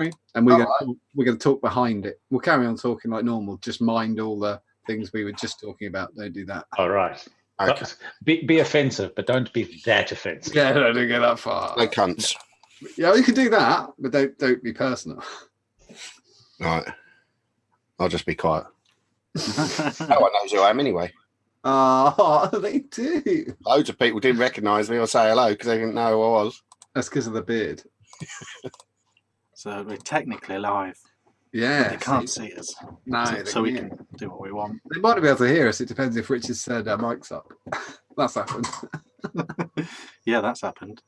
and we're going to talk behind it. We'll carry on talking like normal. Just mind all the things we were just talking about. Don't do that. All right. Okay. Be offensive, but don't be that offensive. Yeah, don't go that far. No cunts. Yeah, you can do that, but don't be personal. Right. I'll just be quiet. No one knows who I am anyway. Oh, they do. Loads of people didn't recognise me or say hello because they didn't know who I was. That's because of the beard. So we're technically live. Yeah. They can't see us. No, so we can do what we want. They might be able to hear us. It depends if Richard's said our mic's up. That's happened. Yeah, that's happened.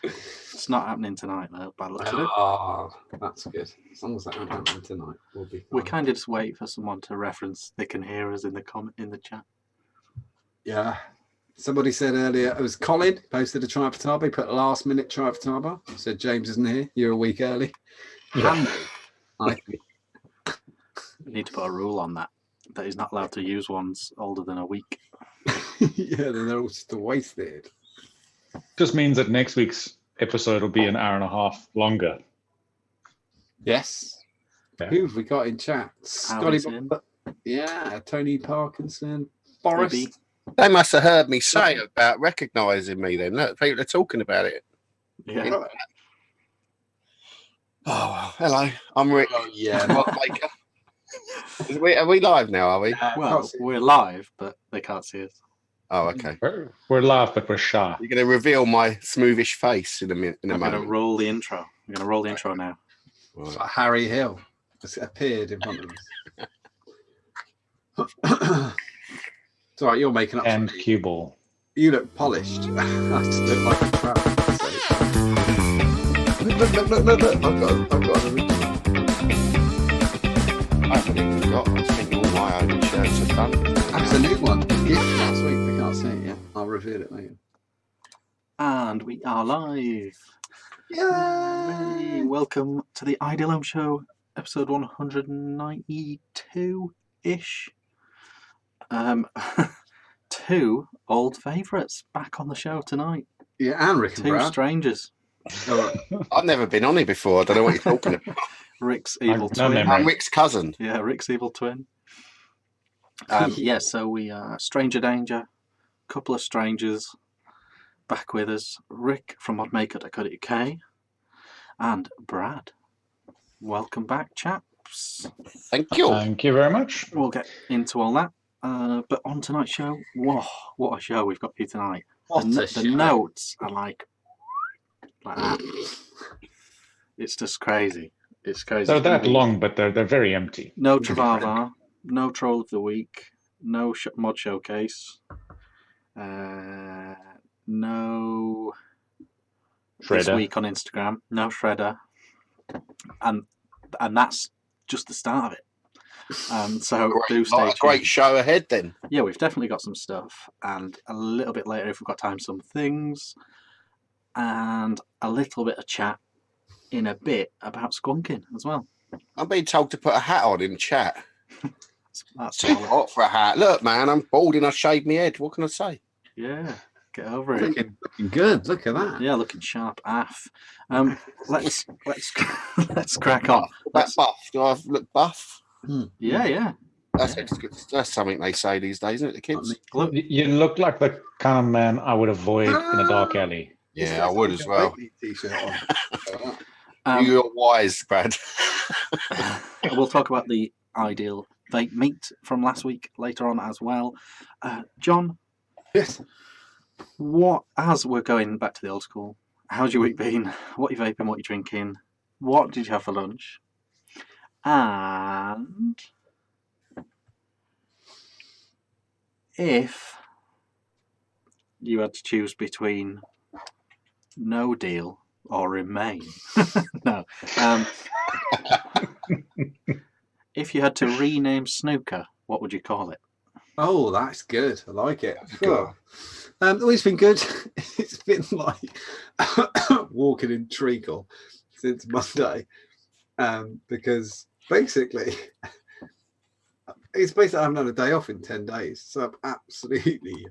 It's not happening tonight, though, by the looks of it. Oh, that's good. As long as that won't happen tonight, we'll be fine. We kind of just wait for someone to reference they can hear us in the chat. Yeah. Somebody said earlier, it was Colin, posted a try for Taba. He put a last minute try for Taba. Said James isn't here. You're a week early. Yeah. I think. We need to put a rule on that he's not allowed to use ones older than a week. Yeah, then they're all just wasted. Just means that next week's episode will be an hour and a half longer. Yes. Yeah. Who have we got in chat? Scotty. Yeah, Tony Parkinson. Boris. Maybe. They must have heard me say about recognising me then. Look, people are talking about it. Yeah. Oh, hello. I'm Rick. Oh, yeah. Maker. Are we live now, are we? Well, we're live, but they can't see us. Oh, okay. We're live, but we're shy. You're going to reveal my smoothish face in a I'm going to moment. roll the intro. I'm going to roll the intro now. It's like Harry Hill has appeared in front of us. It's all right, you're making up And something. cue ball. You look polished. I just look like a crap. Look. I've got an original. I haven't even forgot. I was thinking all my own shirts are done. That's a new one. Gift last week. We can't see it yet. I'll reveal it later. And we are live. Yay! Welcome to the Ideal Home Show, episode 192-ish. Two old favourites back on the show tonight. Yeah, and Rick and Two Brad. strangers. I've never been on here before. I don't know what you're talking about. Rick's evil No twin. memory. I'm Rick's cousin. Yeah, Rick's evil twin. Yeah, so we are Stranger Danger, couple of strangers back with us. Rick from modmaker.co.uk and Brad. Welcome back, chaps. Thank you. Thank you very much. We'll get into all that. But on tonight's show, whoa, what a show we've got for you tonight. The notes are like that. It's just crazy. It's crazy. They're that long, but they're very empty. No Travava, no Troll of the Week, no Mod Showcase, no This Shredder. Week on Instagram, no Shredder, and that's just the start of it. So do stay tuned. Great show ahead then. Yeah, we've definitely got some stuff, and a little bit later, if we've got time, some things, and a little bit of chat in a bit about skunking as well. I'm being told to put a hat on in chat. That's Too hot for a hat. Look, man, I'm balding. I shaved my head. What can I say? Yeah, get over it. Looking good. Look at that. Yeah, looking sharp af. Let's crack on. That buff. Do I look buff? Yeah. That's something they say these days, isn't it, the kids? Look, You look like the kind of man I would avoid in a dark alley. Yeah, I would as well. T-shirt on. You're wise, Brad. we'll talk about the ideal vape meat from last week later on as well. John, Yes. as we're going back to the old school, how's your week been? What you vaping? What you drinking? What did you have for lunch? And if you had to choose between no deal or remain, no. If you had to rename snooker, what would you call it? Oh, that's good. I like it. Good. It's been good. It's been like walking in treacle since Monday, because basically, I haven't had a day off in 10 days, so I'm absolutely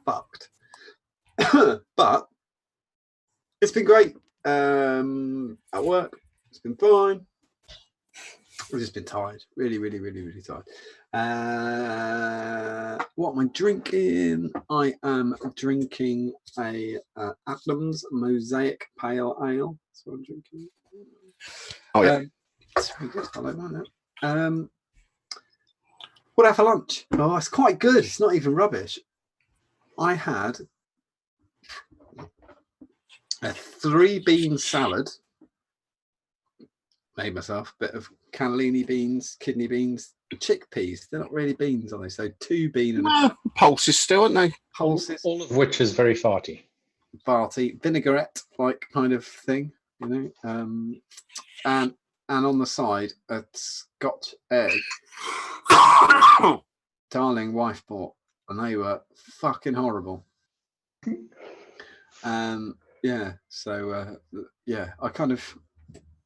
fucked. But it's been great. At work, It's been fine. I've just been tired. Really, really, really, really tired. What am I drinking? I am drinking a Adams Mosaic Pale Ale. That's what I'm drinking. Oh, yeah. It's very good. I like that. What I have for lunch? Oh, it's quite good. It's not even rubbish. I had a 3-bean salad. Made myself a bit of cannellini beans, kidney beans, chickpeas. They're not really beans, are they? So 2 bean and pulses still, aren't they? pulses, All of which is very farty. farty, vinaigrette like kind of thing, you know. And on the side a Scotch egg. Darling wife bought, and they were fucking horrible. Yeah. So yeah, I kind of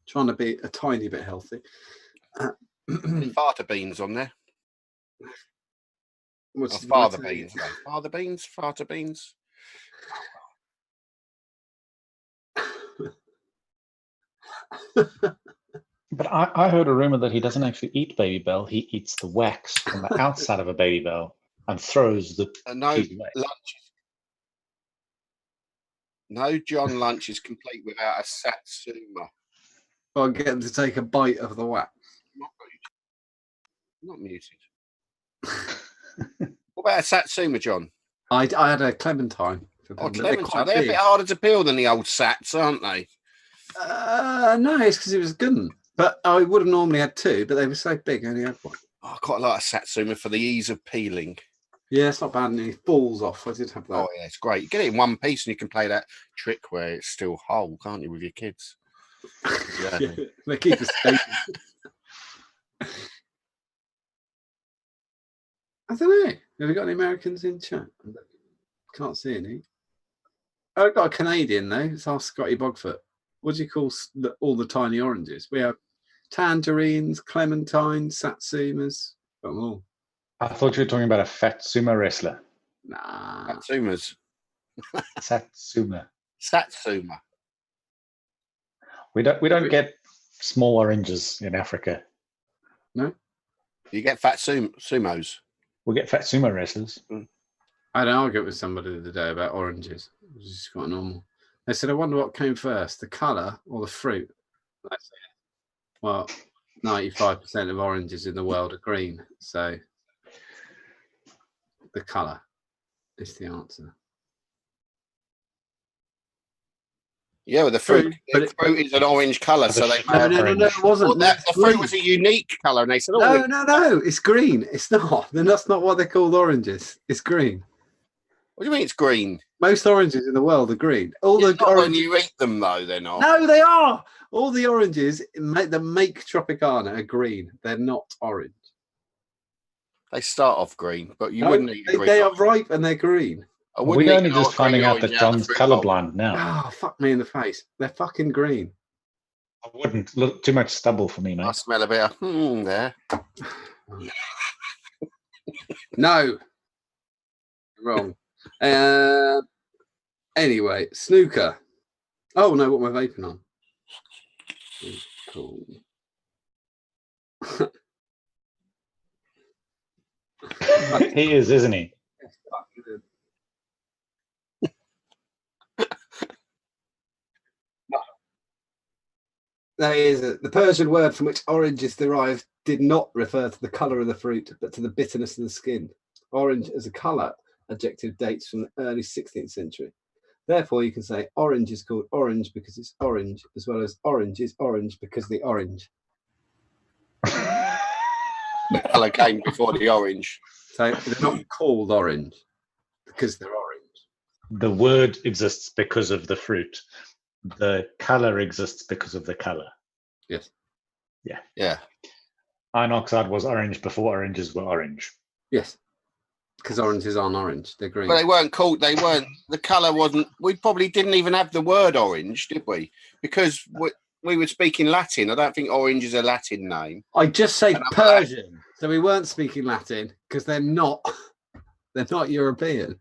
trying to be a tiny bit healthy. Farter beans on there. What's Father beans. No, father beans. Farter beans. But I heard a rumor that he doesn't actually eat Baby Bell. He eats the wax from the outside of a Baby Bell and throws the No piece away. lunch. No John lunch is complete without a satsuma. I'll get them to take a bite of the wax. Not muted. What about a satsuma, John? I had a clementine. Oh, clementine. They're a bit harder to peel than the old sats, aren't they? No, it's because it was good. But I would have normally had 2, but they were so big, I only had 1. Oh, I quite like a satsuma for the ease of peeling. Yeah, it's not bad, and it falls off. I did have that. Oh, yeah, it's great. You get it in one piece and you can play that trick where it's still whole, can't you, with your kids? Yeah. Yeah, they keep it stable. I don't know. Have we got any Americans in chat? Can't see any. Oh, I've got a Canadian, though. It's our Scotty Bogfoot. What do you call all the tiny oranges? We have tangerines, clementines, satsumas. Got them all. I thought you were talking about a fat sumo wrestler. Nah. Satsumas. Satsuma. Satsuma. We don't get small oranges in Africa. No? You get fat sumos. We get fat sumo wrestlers. I had an argument with somebody the other day about oranges, which is quite normal. They said, I wonder what came first, the colour or the fruit? I said, well, 95% of oranges in the world are green, so the colour is the answer. Yeah, well, the fruit. The fruit is an orange colour, so they. No, it wasn't. Well, the fruit was a unique colour, and they said, "Oh, no, it's green. It's not. Then that's not what they're called oranges. It's green." What do you mean it's green? Most oranges in the world are green. All the not oranges, when you eat them, though, they're not. No, they are. All the oranges that make Tropicana are green. They're not orange. They start off green, but you wouldn't eat green. They are ripe and they're green. We're only just finding out that John's colourblind now. Oh, fuck me in the face. They're fucking green. I wouldn't. Look, too much stubble for me, mate. I smell a bit of there. No. Wrong. Anyway, snooker. Oh, no, what am I vaping on? Cool. He is, isn't he? That is the Persian word from which orange is derived did not refer to the colour of the fruit, but to the bitterness of the skin. Orange as a colour adjective dates from the early 16th century. Therefore, you can say orange is called orange because it's orange, as well as orange is orange because the orange. The colour came before the orange. So they're not called orange because they're orange. The word exists because of the fruit. The colour exists because of the colour. Yes. Yeah. Yeah. Iron oxide was orange before oranges were orange. Yes. Because oranges aren't orange, they're green. But they weren't called, the colour wasn't, we probably didn't even have the word orange, did we? Because we were speaking Latin. I don't think orange is a Latin name. I just say Persian. So we weren't speaking Latin because they're not European.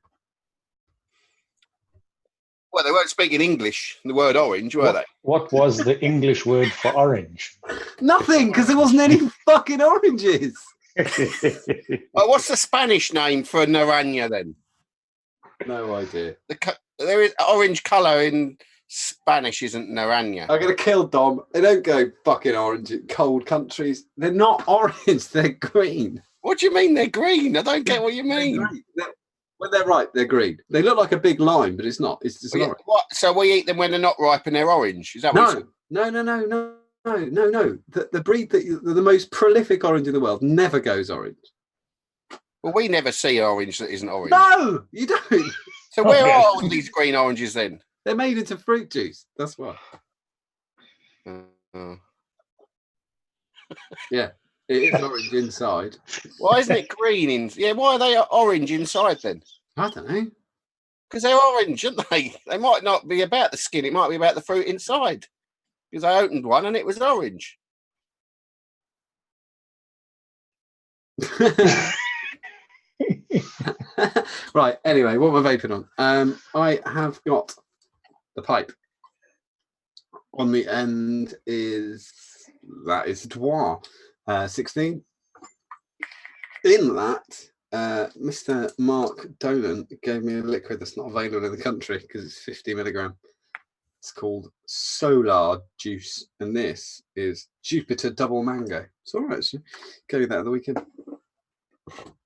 Well, they weren't speaking English, the word orange, were they? What was the English word for orange? Nothing, because there wasn't any fucking oranges. Oh, what's the Spanish name for naranja then? No idea. There is orange colour in Spanish, isn't naranja? I'm going to kill Dom. They don't go fucking orange in cold countries. They're not orange, they're green. What do you mean they're green? I don't get what you mean. When they're ripe, they're green. They look like a big lime, but it's not. It's just an orange. What? So we eat them when they're not ripe and they're orange? Is that what you're saying? No. The breed the most prolific orange in the world never goes orange. Well, we never see orange that isn't orange. No, you don't. So where are all these green oranges then? They're made into fruit juice. That's why. Yeah, it is orange inside. Why isn't it green? Why are they orange inside then? I don't know. Because they're orange, aren't they? They might not be about the skin. It might be about the fruit inside. Because I opened one and it was orange. Right. Anyway, what am I vaping on? I have got the pipe. On the end is Dwar 16. In that, Mr. Mark Dolan gave me a liquid that's not available in the country because it's 50 milligram. It's called Solar Juice, and this is Jupiter Double Mango. It's all right, actually. Gave me that at the weekend.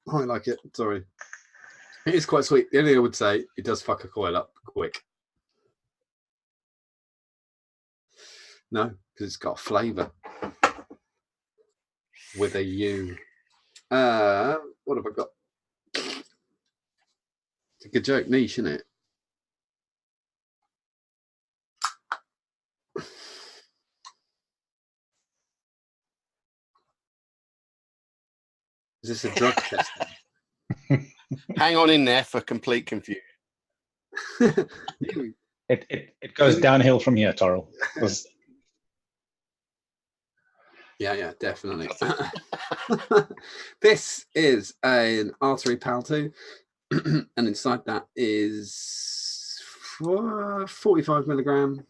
I like it. Sorry. It is quite sweet. The only thing I would say, it does fuck a coil up quick. No, because it's got flavour. With a U. What have I got? It's a good joke niche, isn't it? Is this a drug test? Hang on in there for complete confusion. It goes downhill from here, Torrell. Yeah, definitely. This is an artery pal 2, and inside that is 45 milligram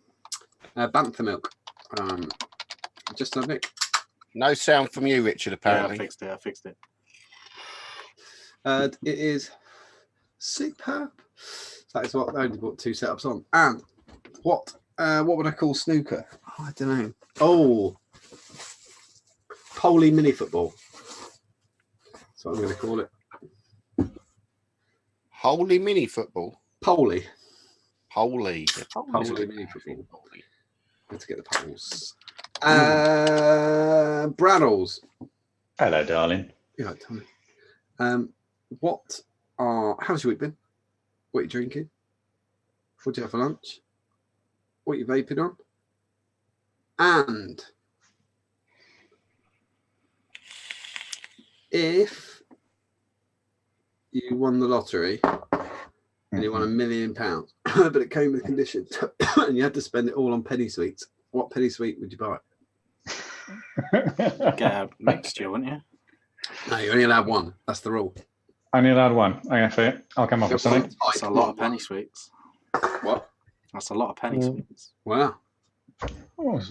bantha milk. Just a bit. No sound from you, Richard, apparently. Yeah, I fixed it. It is superb. That is what I only bought 2 setups on. And what would I call snooker? Oh, I don't know. Oh, Poley mini football. That's what I'm going to call it. Holy mini football. Poley. Holy. Poley mini football. Let's get the poles. Braddles. Hello, darling. Yeah, tell me. How's your week been? What are you drinking? What do you have for lunch? What are you vaping on? And if you won the lottery and you won £1 million, but it came with conditions and you had to spend it all on penny sweets, what penny sweet would you buy? Get a mixture, wouldn't you? No, you're only allowed one. That's the rule. Only allowed one. Okay, I'll come up with something. That's a lot of penny sweets. What? That's a lot of penny sweets. Wow. Oh,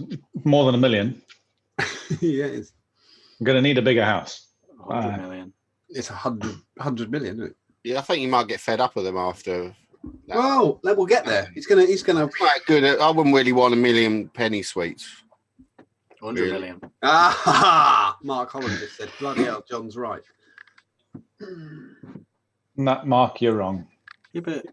more than $1 million. Yeah, it is. I'm going to need a bigger house. 100 million. It's 100 million, isn't it? Yeah, I think you might get fed up with them after. Well, we'll get there. He's gonna. Quite good. I wouldn't really want 1 million penny sweets. 100 million. Mark Holland just said, bloody hell, John's right. Mark, you're wrong. Yeah, but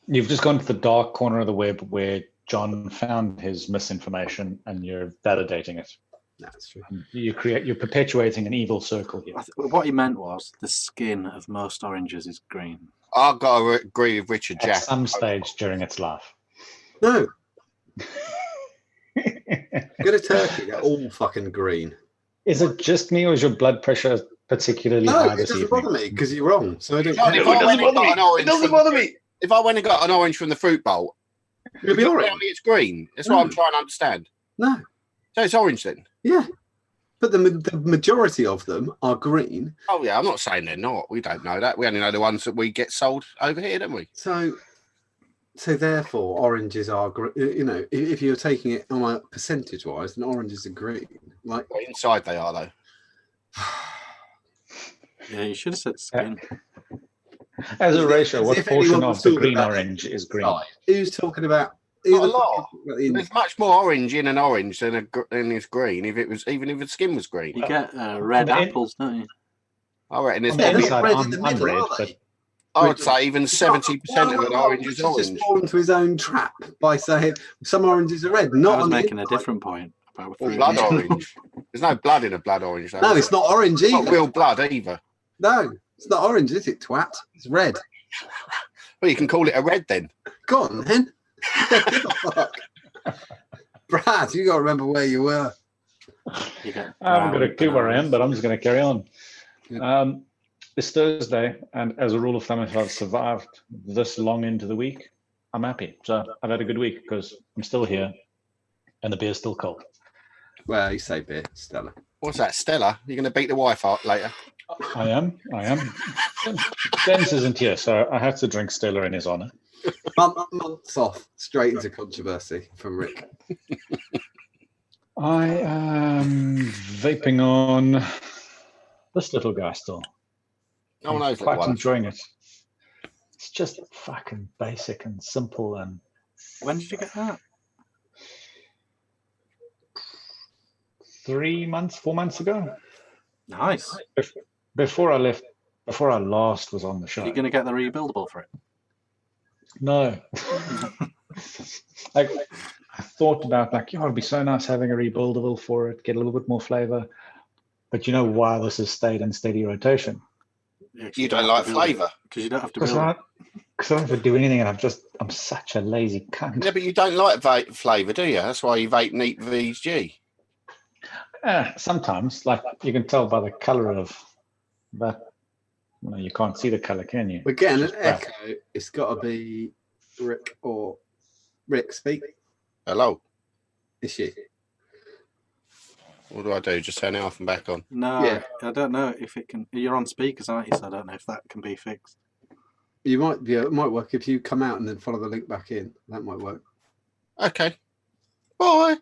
You've just gone to the dark corner of the web where John found his misinformation and you're validating it. That's true. You're perpetuating an evil circle here. what he meant was the skin of most oranges is green. I've got to agree with Richard At Jack. some stage during its life. No. Go to Turkey. They're all fucking green. Is it just me or is your blood pressure particularly No, high it this doesn't evening? bother me because you're wrong. So I don't. John, care. if I went and got an orange It doesn't from- bother me. If I went and got an orange from the fruit bowl, It'll be tell orange. me it's green. That's what I'm trying to understand. No. So it's orange then? Yeah. But the majority of them are green. Oh, yeah, I'm not saying they're not. We don't know that. We only know the ones that we get sold over here, don't we? So So therefore, oranges are, you know, if you're taking it on a percentage-wise, then oranges are green. Like Well, inside they are, though. Yeah, you should have said skin. As a ratio, As what if portion anyone of was the talking green about orange is green? inside. Who's talking about? Not a lot. In, There's much more orange in an orange than is green. Even if the skin was green, You get red apples, don't you? I reckon there's On the they're probably. not inside, red in the I'm middle, red, are but they? I would say even 70% of an orange is Richard's just orange. fallen into his own trap by saying some oranges are red. Not I was on the making a inside. different point about Or fruit. blood orange. There's no blood in a blood orange, though. No, is it's there? not orange It's not either. real blood either. No, it's not orange, is it, twat? It's red. Well, you can call it a red then. Go on, then. Give a fuck. Brad, you got to remember where you were. You get I haven't got a brown clue where I am, bananas. but I'm just going to carry on. Yeah. It's Thursday, and as a rule of thumb, if I've survived this long into the week, I'm happy. So I've had a good week because I'm still here, and the beer's still cold. Well, you say beer, Stella. What's that, Stella? You're going to beat the wife out later? I am. Dennis isn't here, so I have to drink Stella in his honor. Months off, straight into controversy from Rick. I am vaping on this little guy still. No one knows Quite that one. enjoying it. It's just fucking basic and simple. And When did you get that? 4 months ago, Nice. before I left, before I last was on the show. Are you going to get the rebuildable for it? No. I thought about it'd be so nice having a rebuildable for it, get a little bit more flavor. But you know why this has stayed in steady rotation? Yeah, 'cause You don't like flavour. Because you don't have to Because build I it. don't have to do anything, and I'm such a lazy cunt. Yeah, but you don't like vape flavour, do you? That's why you vape neat VG. Sometimes, like you can tell by the color of that. Well, you can't see the color, can you? We're getting It's an just black. echo. It's got to be Rick or Rick. Speak. Hello. Is she? What do I do? Just turn it off and back on? No, Yeah. I don't know if it can. You're on speakers, aren't you? So I don't know if that can be fixed. You might be. It might work if you come out and then follow the link back in. That might work. Okay. Bye.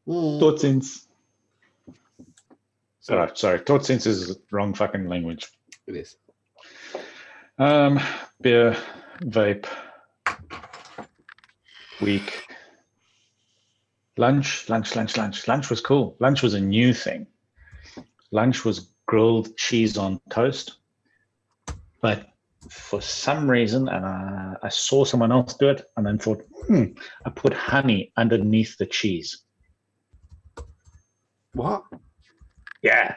Totsins. Sorry. Totsins is the wrong fucking language. It is. Beer, vape, week. Lunch was cool. Lunch was a new thing. Lunch was grilled cheese on toast. But for some reason, and I saw someone else do it and then thought, I put honey underneath the cheese. What? Yeah.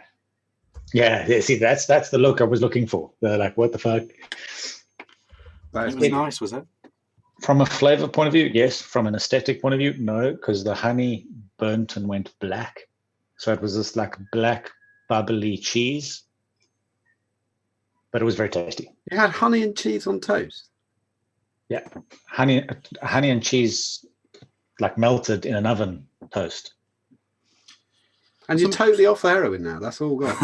See, that's the look I was looking for. They're like, what the fuck? That is It was nice, was it? From a flavor point of view, yes. From an aesthetic point of view, no, because the honey burnt and went black. So it was this like black, bubbly cheese. But it was very tasty. You had honey and cheese on toast. Yeah. Honey and cheese like melted in an oven toast. And you're totally off the heroin now. That's all gone.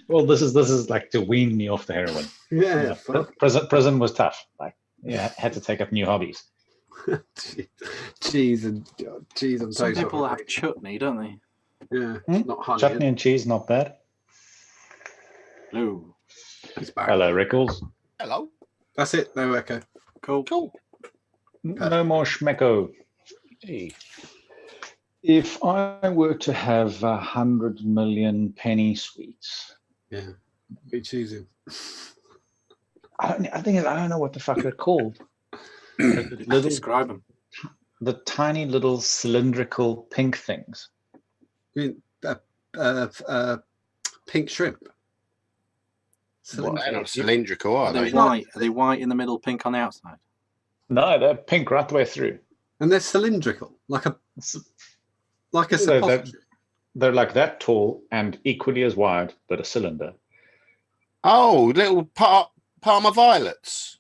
Well, this is like to wean me off the heroin. Yeah. Prison was tough. Like, yeah, I had to take up new hobbies. cheese and toast. Some people have chutney, don't they? Yeah, not honey. Chutney and cheese, not bad. Hello. It's back. Hello, Rickles. Hello. That's it. No echo. Cool. No more schmecko. Hey. If I were to have 100 million penny sweets, Yeah. Be choosing. I don't know what the fuck they're called. Describe them. The tiny little cylindrical pink things. I mean, pink shrimp. They're not cylindrical, are Are they they? white? Are they white in the middle, pink on the outside? No, they're pink right the way through. And they're cylindrical, like a They're, suppository. they're like that tall and equally as wide, but a cylinder. Oh, little Parma violets.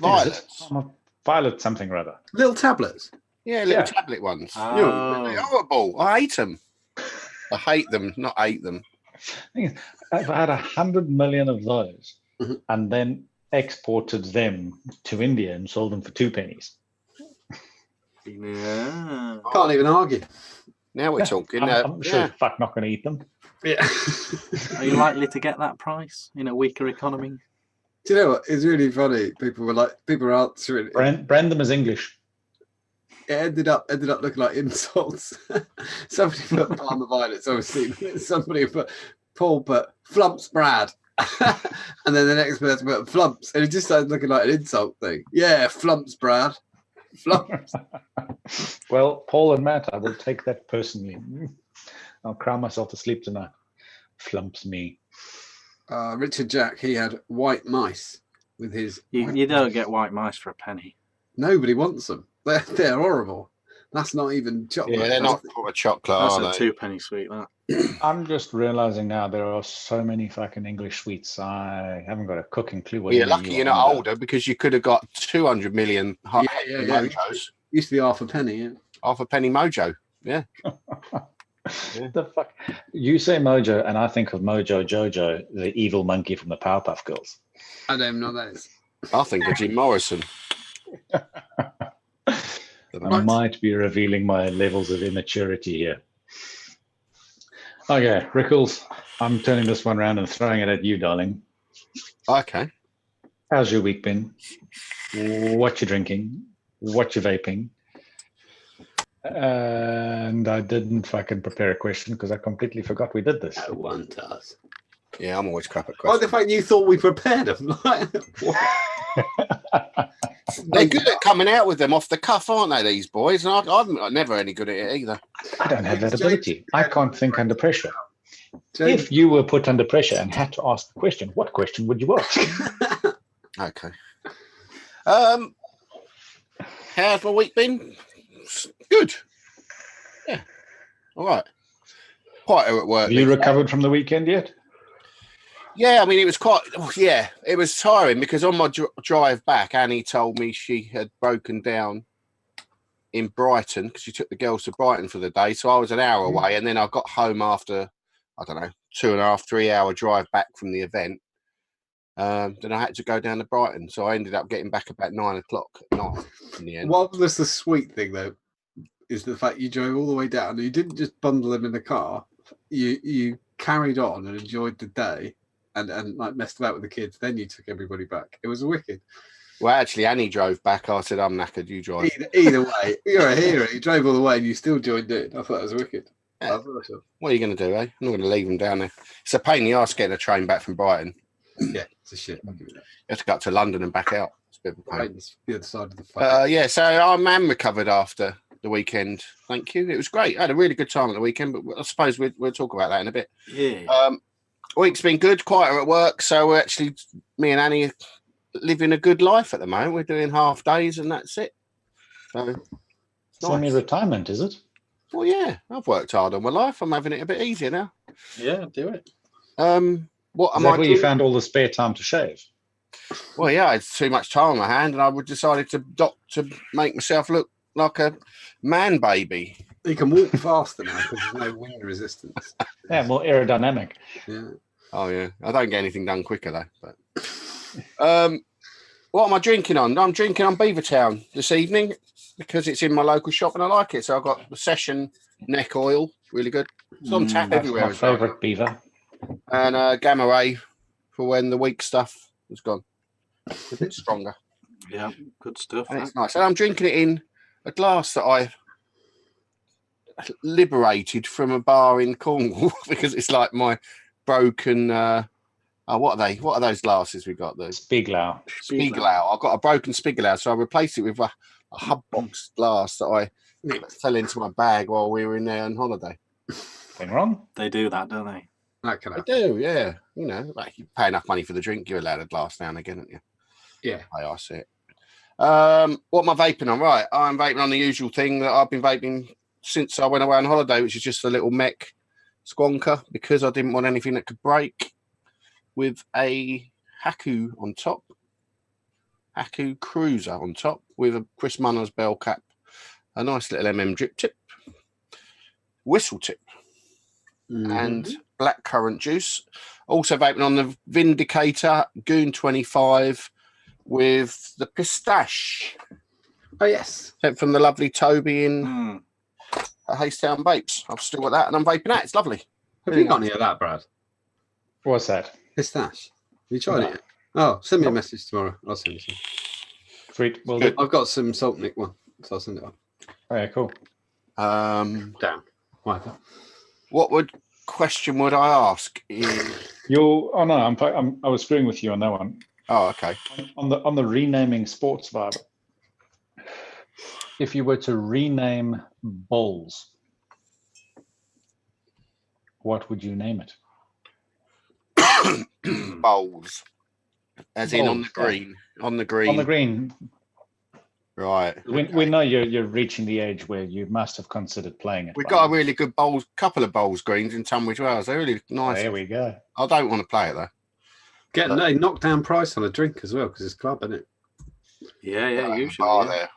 Violets. Violet something or other. Little tablets. Yeah, little tablet ones. Oh. They're horrible. I hate them. I hate them, not hate them. If I had 100 million of those, Mhm. and then exported them to India and sold them for 2 pennies. Yeah. Can't even argue. Now we're talking. I'm sure fuck not going to eat them. Yeah. Are you likely to get that price in a weaker economy? Do you know what? It's really funny. People were answering. Brand them as English. It ended up looking like insults. Somebody put Palmer Violets, obviously. Somebody put Paul put Flumps Brad. And then the next person put Flumps. And it just started looking like an insult thing. Yeah, Flumps Brad. Flumps. Well, Paul and Matt, I will take that personally. I'll cry myself to sleep tonight. Flumps me. Richard Jack, he had white mice with his. You don't get white mice for a penny. Nobody wants them. They're horrible. That's not even chocolate. Yeah, they're not proper chocolate, That's are a they? 2 penny sweet, that. I'm just realizing now there are so many fucking English sweets. I haven't got a cooking clue. Well, you're lucky you're not older because you could have got 200 million mojos. Used to be half a penny, yeah. Half a penny mojo. Yeah. The fuck? You say Mojo, and I think of Mojo Jojo, the evil monkey from the Powerpuff Girls. I don't know that is. I think of Jim Morrison. I might be revealing my levels of immaturity here. Okay, Rickles, I'm turning this one around and throwing it at you, darling. Okay. How's your week been? What you drinking? What you vaping? And I didn't fucking prepare a question because I completely forgot we did this. No one does. Yeah, I'm always crap at Oh, the questions. fact you thought we prepared them. They're good at coming out with them off the cuff, aren't they, these boys? And I'm never any good at it either. I don't have that ability. I can't think under pressure. James, If you were put under pressure and had to ask the question, what question would you ask? Okay. How's my week been? Good. Yeah. All right. Quieter at work. Have you recovered from the weekend yet? Yeah, I mean, it was it was tiring because on my drive back, Annie told me she had broken down in Brighton because she took the girls to Brighton for the day. So I was an hour away, and then I got home after, I don't know, 2.5, 3 hour drive back from the event. Then I had to go down to Brighton. So I ended up getting back about 9 o'clock at night in the end. what was the sweet thing, though, is the fact you drove all the way down. You didn't just bundle them in the car. You carried on and enjoyed the day. And like messed about with the kids, then you took everybody back. It was wicked. Well, actually, Annie drove back. I said, I'm knackered, you drive. Either way, you're a hero. You drove all the way and you still joined in. I thought it was wicked. Yeah. What are you going to do, eh? I'm not going to leave them down there. It's a pain in the arse getting a train back from Brighton. Yeah, it's a shit. I'll give you that. You have to go up to London and back out. It's a bit of a pain. Brighton's the other side of the fuck. Yeah, so I am recovered after the weekend. Thank you. It was great. I had a really good time at the weekend, but I suppose we'll talk about that in a bit. Yeah. Week's been good, quieter at work. So we're actually, me and Annie, living a good life at the moment. We're doing half days and that's it. So It's only retirement, is it? Well, yeah, I've worked hard on my life. I'm having it a bit easier now. Yeah, do it. What Is am that I where doing? you found all the spare time to shave? Well, yeah, I had too much time on my hand, and I decided to make myself look like a man baby. You can walk faster now because there's no wind resistance. Yeah, more aerodynamic. Yeah. Oh yeah, I don't get anything done quicker though. But what am I drinking on? I'm drinking on Beavertown this evening because it's in my local shop and I like it. So I've got the Session neck oil, really good. It's on tap That's everywhere. my as well. favourite beaver. And Gamma Ray for when the weak stuff is gone. It's a bit stronger. Yeah, good stuff. And it's nice. And I'm drinking it in a glass that I liberated from a bar in Cornwall because it's like my broken. What are they? What are those glasses we got? Those Spiegelau. Spiegelau. I got a broken Spiegelau, so I replaced it with a hub box glass that I fell into my bag while we were in there on holiday. Thing wrong? They do that, don't they? That can I happen. do, yeah. You know, like you pay enough money for the drink, you're allowed a glass now and again, aren't you? Yeah. I see it. What am I vaping on? Right, I'm vaping on the usual thing that I've been vaping since I went away on holiday, which is just a little mech squonker because I didn't want anything that could break, with a Haku on top, Haku Cruiser on top with a Chris Munners bell cap, a nice little drip tip, whistle tip, and blackcurrant juice. Also vaping on the Vindicator Goon 25 with the pistache. Oh yes. Sent from the lovely Toby in Mm. at Haystown Vapes. I've still got that, and I'm vaping that. It's lovely. Have you got any of that, Brad? What's that? Pistache. Have you tried No. it yet? Oh, send me a No. message tomorrow. I'll send you some. Sweet. Well, Good. I've got some Salt Nick one, so I'll send it up. oh, yeah, cool. Down. Whatever. What question would I ask? Oh no, I was agreeing with you on that one. Oh, okay. On the renaming sports vibe. If you were to rename bowls, what would you name it? Bowls. As in on the Bowls, yeah. green. On the green. On the green. Right. We know you're reaching the age where you must have considered playing it. We've by got a now. really good couple of bowls greens in Tunbridge Wells. They're really nice. There we go. I don't want to play it though. Get a knockdown price on a drink as well because it's club, isn't it? Yeah, usually. Bar Yeah. there.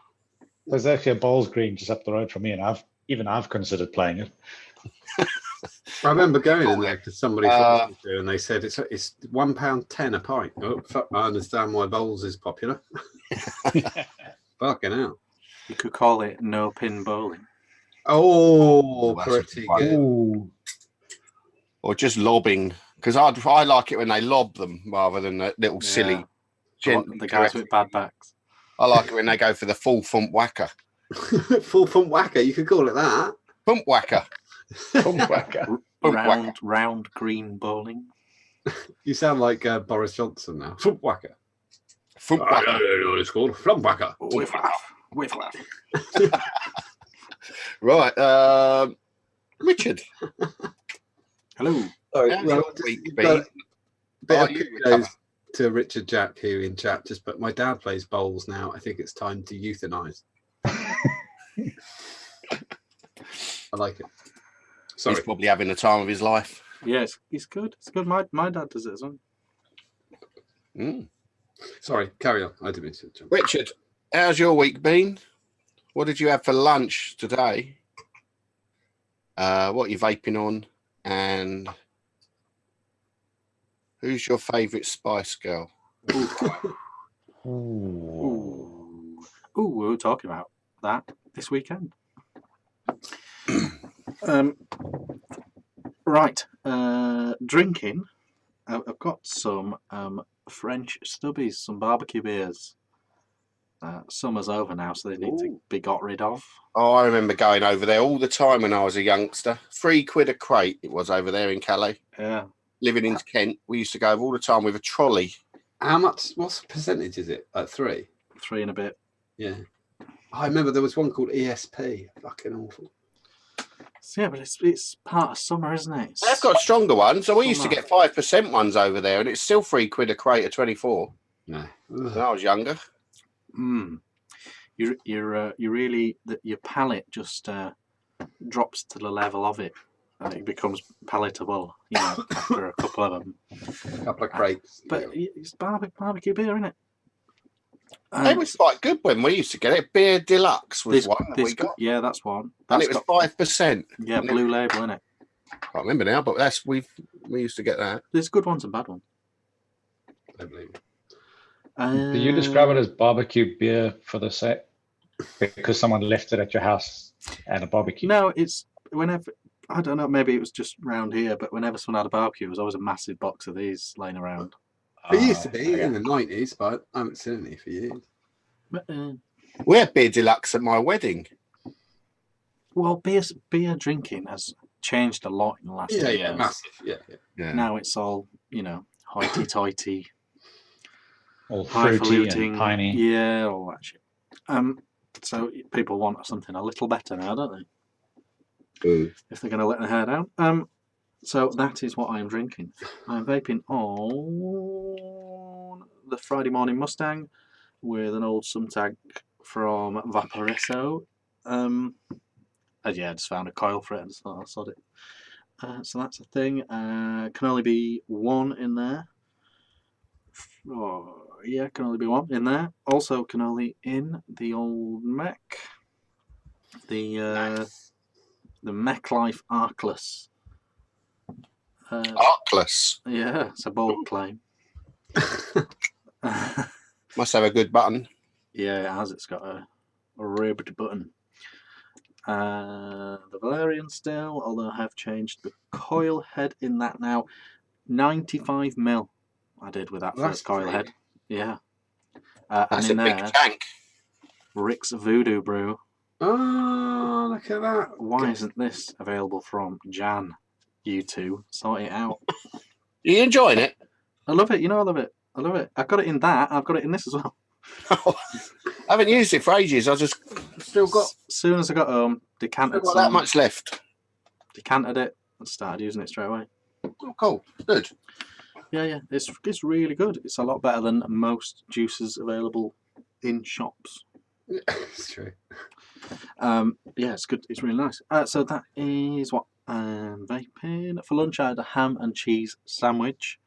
There's actually a bowls green just up the road from me, and I've considered playing it. I remember going in there because somebody forced me to, and they said it's £1.10 a pint. Oh, fuck, I understand why bowls is popular. Fucking hell. You could call it no pin bowling. Oh, That's a pretty good good. Ooh. Or just lobbing. Because I like it when they lob them rather than the little silly. The guys with bad backs. I like it when they go for the full thump whacker. Full pump whacker, you could call it that. Thump whacker. Thump whacker. Round green bowling. You sound like Boris Johnson now. Flump whacker. Thump I whacker. don't know what it's called. Flump whacker. Whiff laugh. Right. Richard. Hello. Sorry, How's well, your just week got been? a bit Are of you kudos to Richard Jack, who in chat just put, my dad plays bowls now. I think it's time to euthanize. I like it. Sorry. He's probably having the time of his life. Yes, he's good. It's good. My dad does it as well. Mm. Sorry, carry on. I didn't mean to jump. Richard, how's your week been? What did you have for lunch today? What are you vaping on? And who's your favourite Spice Girl? Ooh. Ooh, we were talking about that this weekend. Right. Drinking. I've got some French stubbies, some barbecue beers. Summer's over now, so they need to be got rid of. Oh, I remember going over there all the time when I was a youngster. £3 a crate it was over there in Calais. Yeah. Living in Kent, we used to go over all the time with a trolley. How much? What's the percentage? Is it like 3? 3 and a bit. Yeah. I remember there was one called ESP. Fucking awful. So, yeah, but it's part of summer, isn't it? They've got stronger ones. So we used to Summer. get 5% ones over there, and it's still £3 a crate of 24. No. When I was younger. You really your palate just drops to the level of it, and it becomes palatable. You know, after a couple of them. A couple of crates. But it's barbecue beer, isn't it? It was quite good when we used to get it. Beer Deluxe was one that we got. Yeah, that's one. And it was 5%. Yeah, blue label, isn't it? I can't remember now, but we used to get that. There's good ones and bad ones. I believe it. Do you describe it as barbecue beer for the sake because someone left it at your house at a barbecue? No, it's whenever, I don't know, maybe it was just round here, but whenever someone had a barbecue, there was always a massive box of these laying around. It used to be in the 90s, but I haven't seen any for years. But, We had Beer Deluxe at my wedding. well, beer drinking has changed a lot in the last 2 years. Yeah, massive. Yeah. Now it's all, hoity-toity, All fruity highfalutin, and piney. yeah, all that shit. So people want something a little better now, don't they? If they're going to let their hair down. So that is what I'm drinking. I'm vaping on the Friday Morning Mustang with an old Sumtag from Vaporesso. And yeah, I just found a coil for it and just thought I'll sod it. So that's a thing. Can only be one in there. Oh, yeah, can only be one in there. Also, can only in the old mech. The Mech Life Arkless. Arkless. Yeah, it's a bold claim. Must have a good button. Yeah, it has. It's got a ribbed button. The Valerian still, although I have changed the coil head in that now. 95 mil I did with that first coil head. Yeah. And That's in a big there, tank. Rick's Voodoo Brew. Oh, look at that. Why isn't this available from Jan? You two, sort it out. Are you enjoying it? I love it. You know I love it. I love it. I've got it in that. I've got it in this as well. I haven't used it for ages. I just still got. As soon as I got home, decanted Still got that much left. Decanted it and started using it straight away. Oh, cool. Good. Yeah. It's really good. It's a lot better than most juices available in shops. It's true. Yeah, it's good. It's really nice. So that is what I'm vaping. For lunch, I had a ham and cheese sandwich.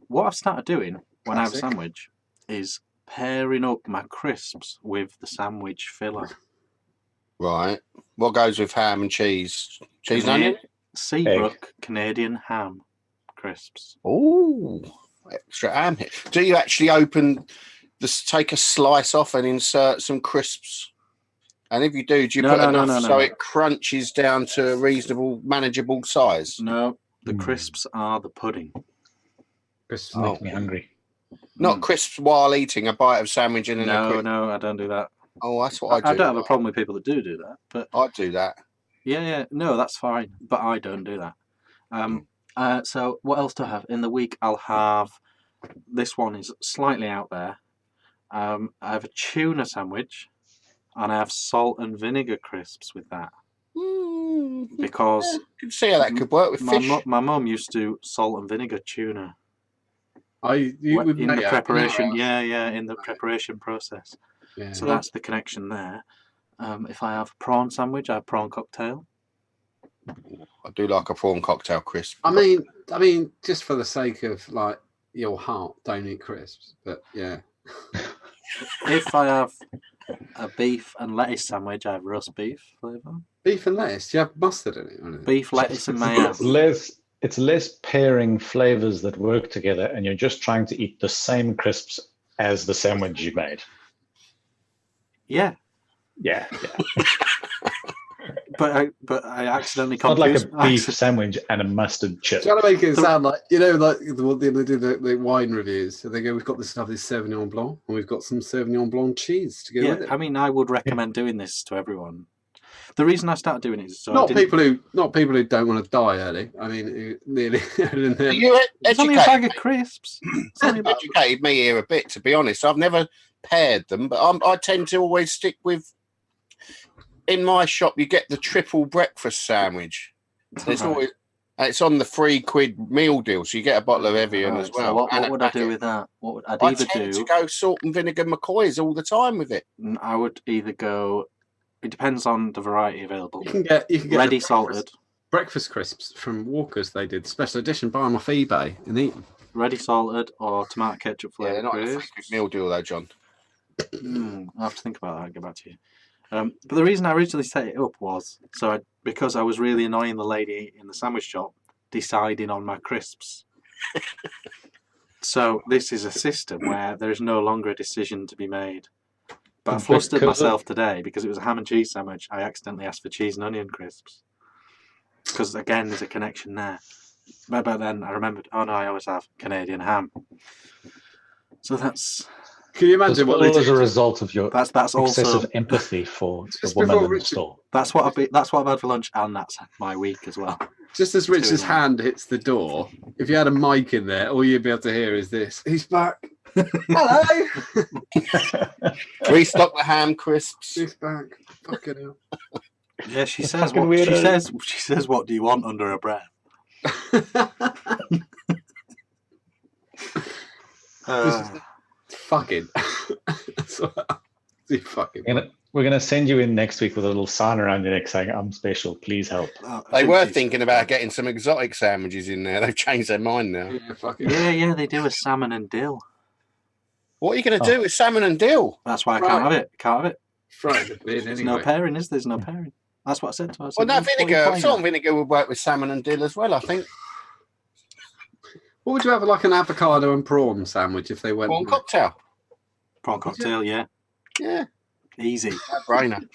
What I've started doing when I have a sandwich is pairing up my crisps with the sandwich filler. Right. What goes with ham and cheese? Cheese and onion? Seabrook Canadian ham crisps. Oh, extra ham here. Do you actually take a slice off and insert some crisps? And if you do you put enough so it crunches down to a reasonable, manageable size? No, the crisps are the pudding. Crisps make me hungry. Not crisps while eating a bite of sandwich and then a crisp. No, I don't do that. Oh, that's what I do. I don't have a problem with people that do that, but I do that. Yeah. No, that's fine, but I don't do that. So what else do I have in the week? I'll have. This one is slightly out there. I have a tuna sandwich, and I have salt and vinegar crisps with that. Because you can see how that could work with fish. My mum used to do salt and vinegar tuna. In the preparation, in the preparation process. Yeah. So that's the connection there. If I have a prawn sandwich, I have prawn cocktail. I do like a prawn cocktail crisp. I mean, just for the sake of like your heart, don't eat crisps. But yeah. If I have a beef and lettuce sandwich, I have roast beef flavour. Beef and lettuce? Do you have mustard in it? Or beef, lettuce, and mayo. It's less pairing flavors that work together, and you're just trying to eat the same crisps as the sandwich you made. Yeah. But I accidentally confused. Not like a beef sandwich and a mustard chip. Trying to make it sound like, like when they do the wine reviews. So they go, we've got this Sauvignon Blanc, and we've got some Sauvignon Blanc cheese to go with it. I mean, I would recommend doing this to everyone. The reason I started doing it is people who don't want to die early. I mean, nearly. It's only a bag of crisps. Educated me here a bit, to be honest. I've never paired them, but I tend to always stick with. In my shop, you get the triple breakfast sandwich. It's always, it's on the £3 meal deal, so you get a bottle of Evian as well. So what would I do with that? What would I tend to go salt and vinegar McCoys all the time with it. I would either go. It depends on the variety available. You can get ready salted breakfast crisps from Walker's. They did special edition. Buy them off eBay and eat them. Ready salted or tomato ketchup flavour. Yeah, they're not a £3 meal deal though, John. I'll have to think about that and get back to you. But the reason I originally set it up was because I was really annoying the lady in the sandwich shop deciding on my crisps. So this is a system where there is no longer a decision to be made. But I flustered myself today because it was a ham and cheese sandwich. I accidentally asked for cheese and onion crisps. Because again, there's a connection there. But then I remembered, I always have Canadian ham. So that's... Can you imagine what as a result of your that's excessive also empathy for the woman in the store? That's what I've had for lunch, and that's my week as well. Just as Richard's hand hits the door, if you had a mic in there, all you'd be able to hear is this. He's back. Hello. Restock the ham crisps. He's back. Fucking hell. Yeah, she says. She says, "What do you want?" under her breath. Fucking. We're gonna send you in next week with a little sign around your neck saying, "I'm special. Please help." They were thinking about getting some exotic sandwiches in there. They've changed their mind now. Yeah, they do a salmon and dill. What are you going to do with salmon and dill? That's why I can't have it. Can't have it. There's no pairing, is there? There's no pairing. That's what I said to her. Well, no, vinegar. Salt and vinegar would work with salmon and dill as well, I think. What would you have, like an avocado and prawn sandwich if they went? Prawn cocktail. Prawn cocktail, yeah. Yeah, Easy. brainer.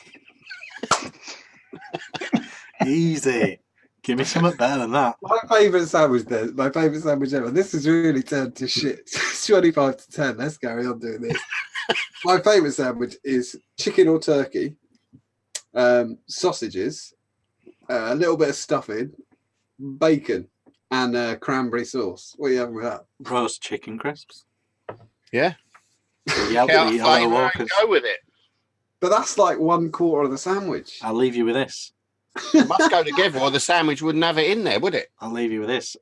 Easy. Give me something better than that. My favourite sandwich then, my favourite sandwich ever. This has really turned to shit. It's 25 to 10. Let's carry on doing this. My favourite sandwich is chicken or turkey, sausages, a little bit of stuffing, bacon, and cranberry sauce. What are you having with that? Roast chicken crisps. Yeah. The yellow walkers. Go with it. But that's like 1/4 of the sandwich. I'll leave you with this. It must go together, or the sandwich wouldn't have it in there, would it? I'll leave you with this.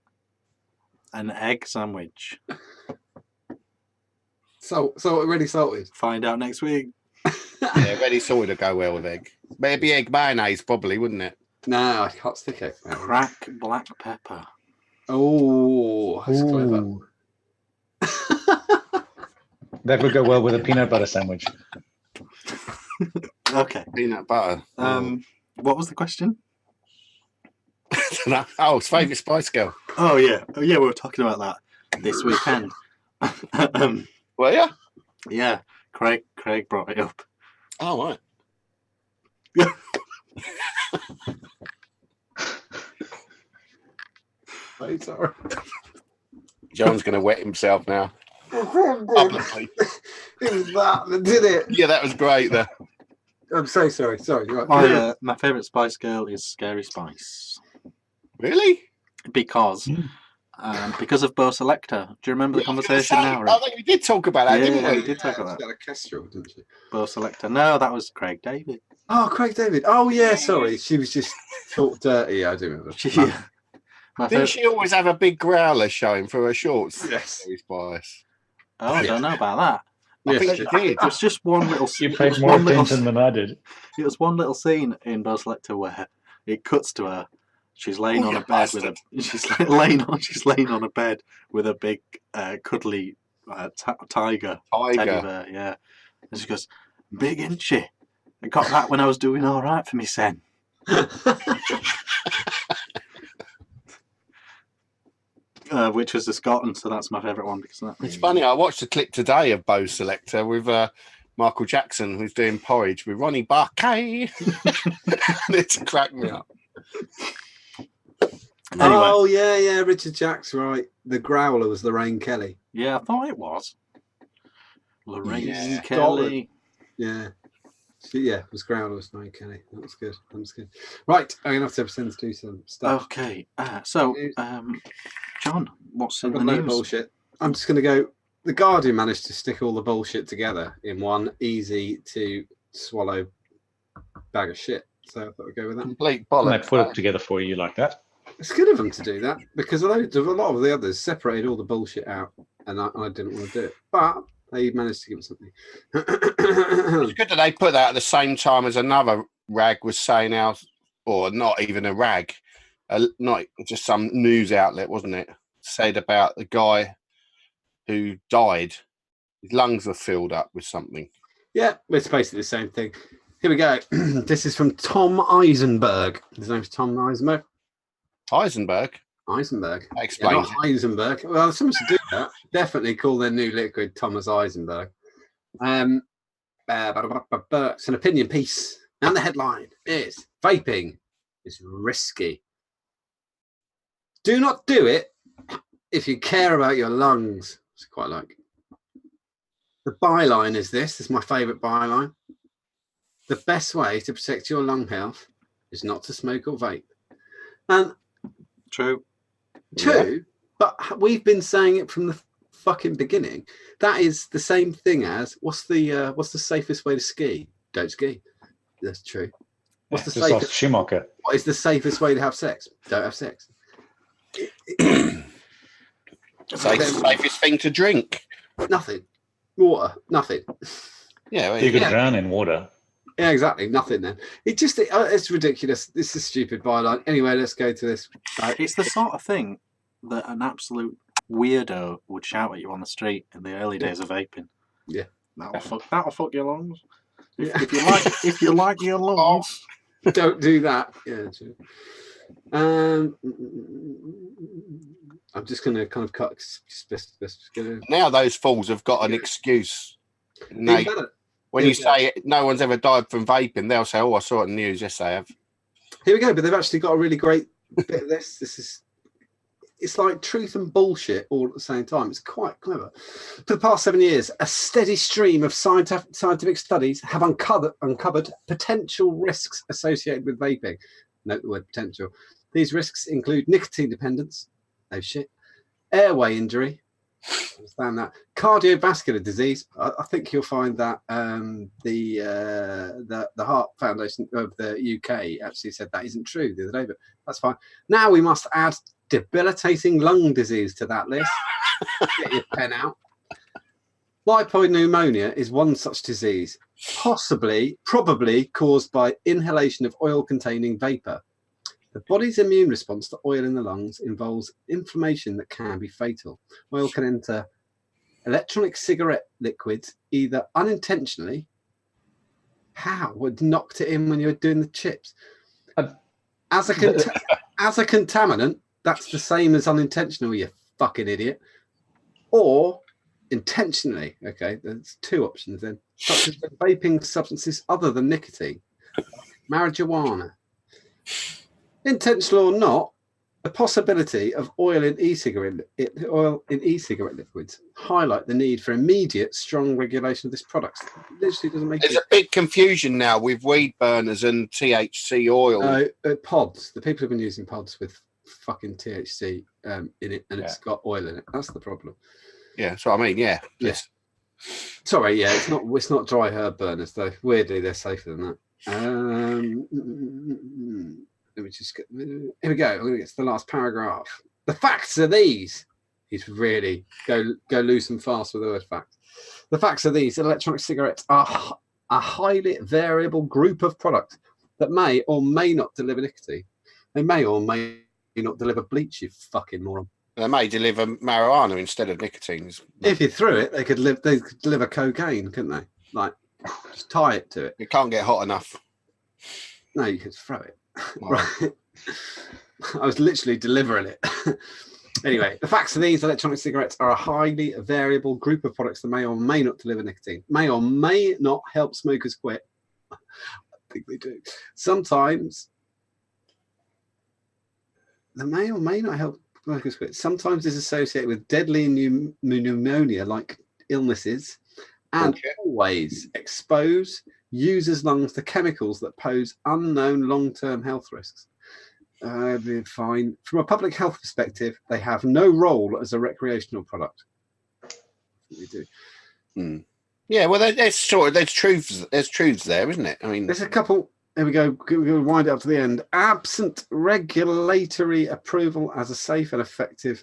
An egg sandwich. So already salted. Find out next week. Yeah, ready salted to go well with egg. Maybe egg mayonnaise, probably, wouldn't it? No, I can't stick it. Crack black pepper. Oh, that's clever. Ooh. That would go well with a peanut butter sandwich. Okay. Peanut butter. What was the question? Oh, it's favourite Spice Girl. Oh yeah, we were talking about that this weekend. Well, yeah. Yeah, Craig brought it up. Oh, right. I'm sorry. John's going to wet himself now. Publicly. It was that did it. Yeah, that was great there. I'm so sorry. Sorry. Right. My favourite Spice Girl is Scary Spice. Really? Because of Bo Selector. Do you remember the conversation now? I think we did talk about that, didn't we? We did talk about She that. had a kestrel, didn't she? Bo Selector. No, that was Craig David. Oh, Craig David. Oh, yeah. Sorry, she was just talk dirty. I do remember. Didn't she always have a big growler showing through her shorts? Yes. Very Spice. Oh, I don't know about that. I Yes, think she she did. It was just one little. You it paid was more one little- attention than I did. It was one little scene in Bo Selector where it cuts to her. She's laying on a bed with a. She's laying on a bed with a big, cuddly tiger teddy bear. Yeah, and she goes, "Big, ain't she? I got that when I was doing all right for me, sen." Which was the Scotland, so that's my favourite one because of that. It's funny, I watched a clip today of Bo Selector with Michael Jackson, who's doing porridge with Ronnie Barkay. It's cracked me up. Anyway. Oh, yeah. Richard Jack's right. The growler was Lorraine Kelly. Yeah, I thought it was Lorraine Yeah. Kelly. Yeah. It was growler was Lorraine Kelly. That was good. Right, I'm going to have to pretend to do some stuff. Okay, so John, what's in I've the got no news? bullshit. I'm just going to go. The Guardian managed to stick all the bullshit together in one easy to swallow bag of shit. So I thought I'd go with that. Complete And I bollocks. put it together for you like that. It's good of them to do that because a lot of the others separated all the bullshit out, and I didn't want to do it. But they managed to give it something. It's good that they put that at the same time as another rag was saying out, or not even a rag, not just some news outlet, wasn't it? Said about the guy who died. His lungs were filled up with something. Yeah, it's basically the same thing. Here we go. This is from Tom Eisenberg. His name's Tom Eisenberg. Heisenberg. That That explains not Heisenberg. Well, someone should do that. Definitely call their new liquid Thomas Eisenberg. It's an opinion piece. And the headline is vaping is risky. Do not do it if you care about your lungs. It's quite like. The byline is this. This is my favourite byline. The best way to protect your lung health is not to smoke or vape. And True. But we've been saying it from the fucking beginning. That is the same thing as what's the safest way to ski? Don't ski. That's true. What's the Just ask safest? Schumacher. What is the safest way to have sex? Don't have sex. safest thing to drink. Nothing. Water. Nothing. Yeah, well, You could Yeah. drown in water. Yeah, exactly. Nothing then. It's ridiculous. This is stupid byline. Anyway, let's go to this. It's the sort of thing that an absolute weirdo would shout at you on the street in the early days of vaping. Yeah. That'll fuck your lungs. Yeah. If you like your lungs. Don't do that. Yeah. True. I'm just going to kind of cut. Just gonna... now those fools have got an excuse No, Even better. when you say no one's ever died from vaping, they'll say, "Oh, I saw it in the news." Yes, they have. Here we go. But they've actually got a really great bit of this. It's like truth and bullshit all at the same time. It's quite clever. For the past 7 years, a steady stream of scientific studies have uncovered potential risks associated with vaping. Note the word potential. These risks include nicotine dependence, no shit, airway injury, understand that, cardiovascular disease. I think you'll find that the Heart Foundation of the UK actually said that isn't true the other day, but that's fine. Now we must add debilitating lung disease to that list. Get your pen out. Lipoid pneumonia is one such disease, probably caused by inhalation of oil-containing vapor. The body's immune response to oil in the lungs involves inflammation that can be fatal. Oil can enter electronic cigarette liquids either unintentionally. How? What, knocked it in when you were doing the chips? As a contaminant, that's the same as unintentional, you fucking idiot. Or intentionally. Okay, there's two options then. Such as vaping substances other than nicotine, marijuana. Intentional or not, the possibility of oil in e-cigarette liquids highlight the need for immediate, strong regulation of this product. It literally doesn't make. There's a big confusion now with weed burners and THC oil. Pods. The people have been using pods with fucking THC in it, and it's got oil in it. That's the problem. Yeah, that's what I mean. Yeah. Yes. Sorry. Yeah, it's not dry herb burners though. Weirdly, they're safer than that. Let me just get, here we go. I'm going to get to the last paragraph. The facts are these. He's really go loose and fast with the word facts. The facts are these. Electronic cigarettes are a highly variable group of products that may or may not deliver nicotine. They may or may not deliver bleach, you fucking moron. They may deliver marijuana instead of nicotine. If you threw it, they could deliver cocaine, couldn't they? Like, just tie it to it. It can't get hot enough. No, you could throw it. Right. I was literally delivering it. Anyway, the facts of these electronic cigarettes are a highly variable group of products that may or may not deliver nicotine, may or may not help smokers quit. I think they do. Sometimes they may or may not help smokers quit. Sometimes it's associated with deadly pneumonia-like illnesses, and always expose users' lungs to chemicals that pose unknown long-term health risks. Fine. From a public health perspective, they have no role as a recreational product. They do. Yeah, well, there's truths. There's truths there, isn't it? I mean, there's a couple. Here we go. We'll wind it up to the end. Absent regulatory approval as a safe and effective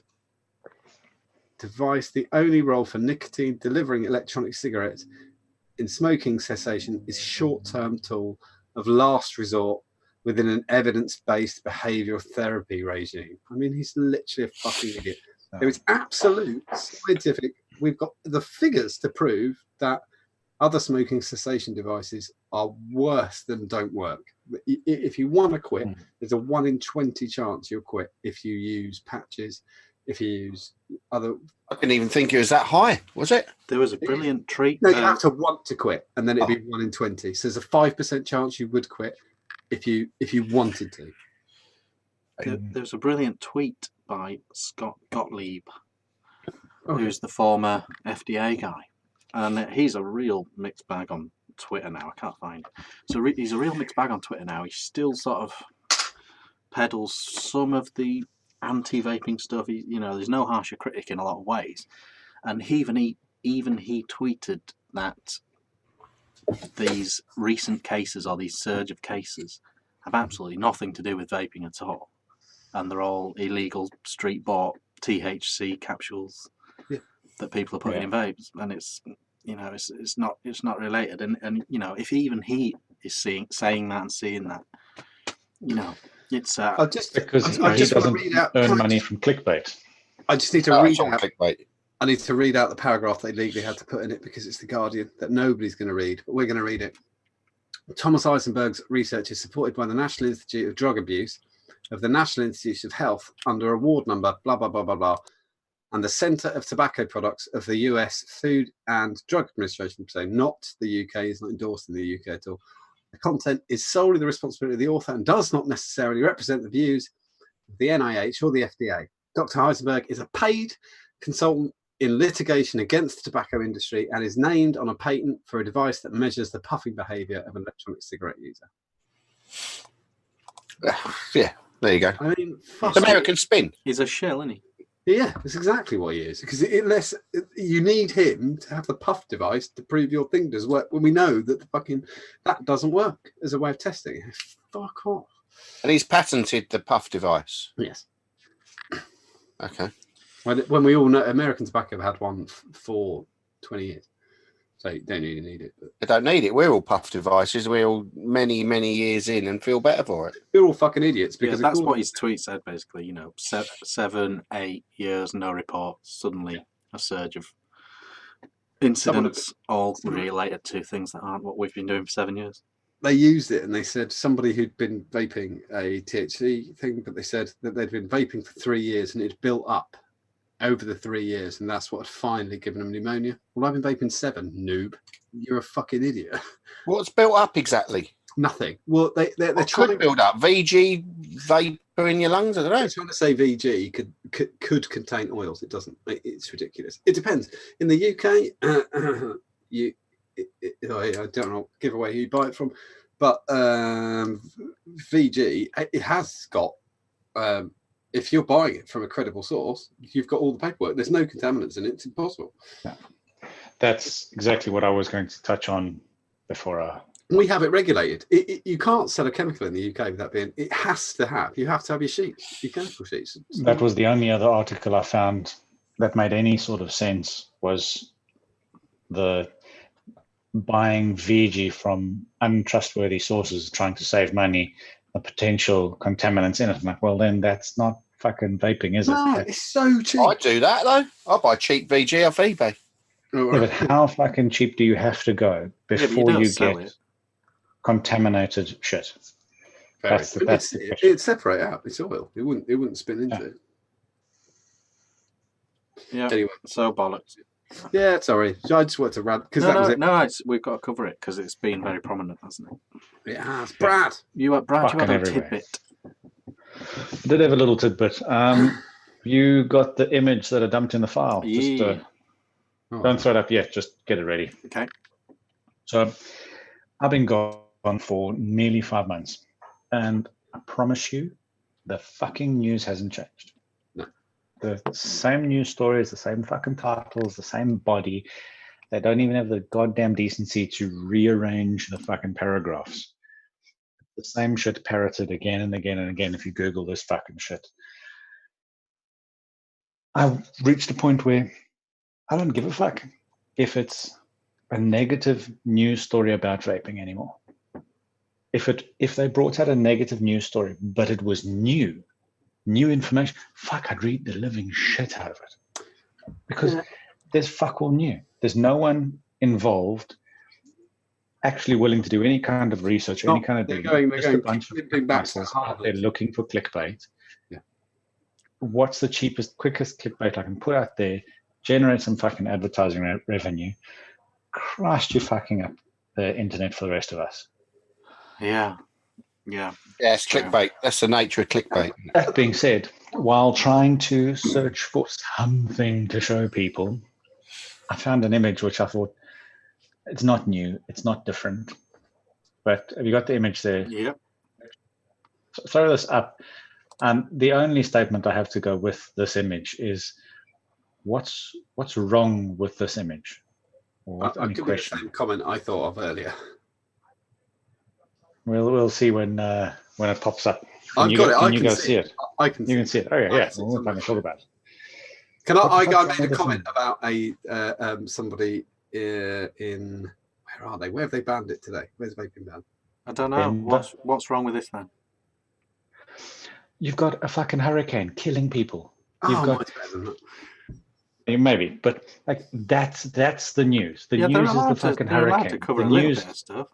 device, the only role for nicotine delivering electronic cigarettes in smoking cessation is short-term tool of last resort within an evidence-based behavioural therapy regime. I mean, he's literally a fucking idiot. There is absolute scientific. We've got the figures to prove that other smoking cessation devices are worse than don't work. If you want to quit, there's a 1 in 20 chance you'll quit if you use patches, if you use other. I didn't even think it was that high, was it? There was a brilliant treat. No, you have to want to quit, and then it'd be 1 in 20. So there's a 5% chance you would quit if you wanted to. There's a brilliant tweet by Scott Gottlieb, who's the former FDA guy, and he's a real mixed bag on Twitter now. I can't find it. So he's a real mixed bag on Twitter now. He still sort of peddles some of the anti-vaping stuff. There's no harsher critic in a lot of ways, and even he tweeted that these recent cases, or these surge of cases, have absolutely nothing to do with vaping at all, and they're all illegal street bought THC capsules that people are putting in vapes, and it's not related, and if even he is saying that and seeing that, it's because he doesn't earn money from clickbait. I just need to read out clickbait. I need to read out the paragraph they legally had to put in it because it's the Guardian that nobody's going to read, but we're going to read it. Thomas Eisenberg's research is supported by the National Institute of Drug Abuse of the National Institute of Health under award number blah blah blah blah blah, and the Centre of Tobacco Products of the US Food and Drug Administration. So not the UK, is not endorsed in the UK at all. The content is solely the responsibility of the author and does not necessarily represent the views of the NIH or the FDA. Dr. Heisenberg is a paid consultant in litigation against the tobacco industry and is named on a patent for a device that measures the puffing behaviour of an electronic cigarette user. Yeah, there you go. I mean, It's American spin. He's a shell, isn't he? Yeah, that's exactly what he is. Because unless you need him to have the puff device to prove your thing does work, when we know that that doesn't work as a way of testing. Fuck off. And he's patented the puff device. Yes. Okay. When we all know American Tobacco have had one for 20 years. So you don't really need it. But They don't need it. We're all puff devices. We're all many, many years in and feel better for it. we're all fucking idiots because that's what his tweet said, basically. 7, 8 years, no reports, suddenly a surge of incidents, all related to things that aren't what we've been doing for 7 years. They used it and they said somebody who'd been vaping a THC thing, but they said that they'd been vaping for 3 years and it built up over the 3 years, and that's what had finally given them pneumonia. Well, I've been vaping 7, noob. You're a fucking idiot. What's built up exactly? Nothing. Well, they're What trying could to build up? VG vapor in your lungs? I don't know. They're trying to say VG could contain oils. It doesn't. It's ridiculous. It depends. In the UK, I don't know, give away who you buy it from, but VG, it has got. If you're buying it from a credible source, you've got all the paperwork. There's no contaminants in it. It's impossible. Yeah. That's exactly what I was going to touch on before. We have it regulated. You can't sell a chemical in the UK without being. It has to have. You have to have your sheets, your chemical sheets. That was the only other article I found that made any sort of sense, was the buying VG from untrustworthy sources, trying to save money, the potential contaminants in it. I'm like, well, then that's not fucking vaping, is it? No, it's so cheap. I do that though. I buy cheap VG off eBay. Yeah, but how fucking cheap do you have to go before you get contaminated shit? It'd separate out. It's oil. It wouldn't spin into it. Yeah. Anyway, so bollocks. Yeah, sorry. I just wanted to rant because that was it. No, we've got to cover it because it's been very prominent, hasn't it? It has. Brad, you had a everywhere. tidbit. I did have a little tidbit. You got the image that I dumped in the file. Yeah. Don't throw it up yet. Just get it ready. Okay. So I've been gone for nearly 5 months, and I promise you, the fucking news hasn't changed. No. The same news stories, the same fucking titles, the same body. They don't even have the goddamn decency to rearrange the fucking paragraphs. The same shit parroted again and again and again if you Google this fucking shit. I've reached a point where I don't give a fuck if it's a negative news story about vaping anymore. If they brought out a negative news story, but it was new information, fuck, I'd read the living shit out of it. Because there's fuck all new. There's no one involved actually willing to do any kind of research, any kind of thing. Just a bunch of muscles out there looking for clickbait. Yeah. What's the cheapest, quickest clickbait I can put out there, generate some fucking advertising revenue? Christ, you're fucking up the internet for the rest of us. Yeah. It's clickbait. That's the nature of clickbait. That being said, while trying to search for something to show people, I found an image which I thought, it's not new, it's not different. But have you got the image there? Yep. Throw this up. The only statement I have to go with this image is, what's wrong with this image? I'll give you the same comment I thought of earlier. We'll see when it pops up. I've got it. I can see it. I can. You can see it. Oh yeah. We'll talk about it. Can I made a comment about somebody in where are they? Where have they banned it today? Where's vaping banned? I don't know. What's wrong with this then? You've got a fucking hurricane killing people. Much better than that. Maybe, but like that's the news. The news is the fucking hurricane. To cover the a news bit of stuff.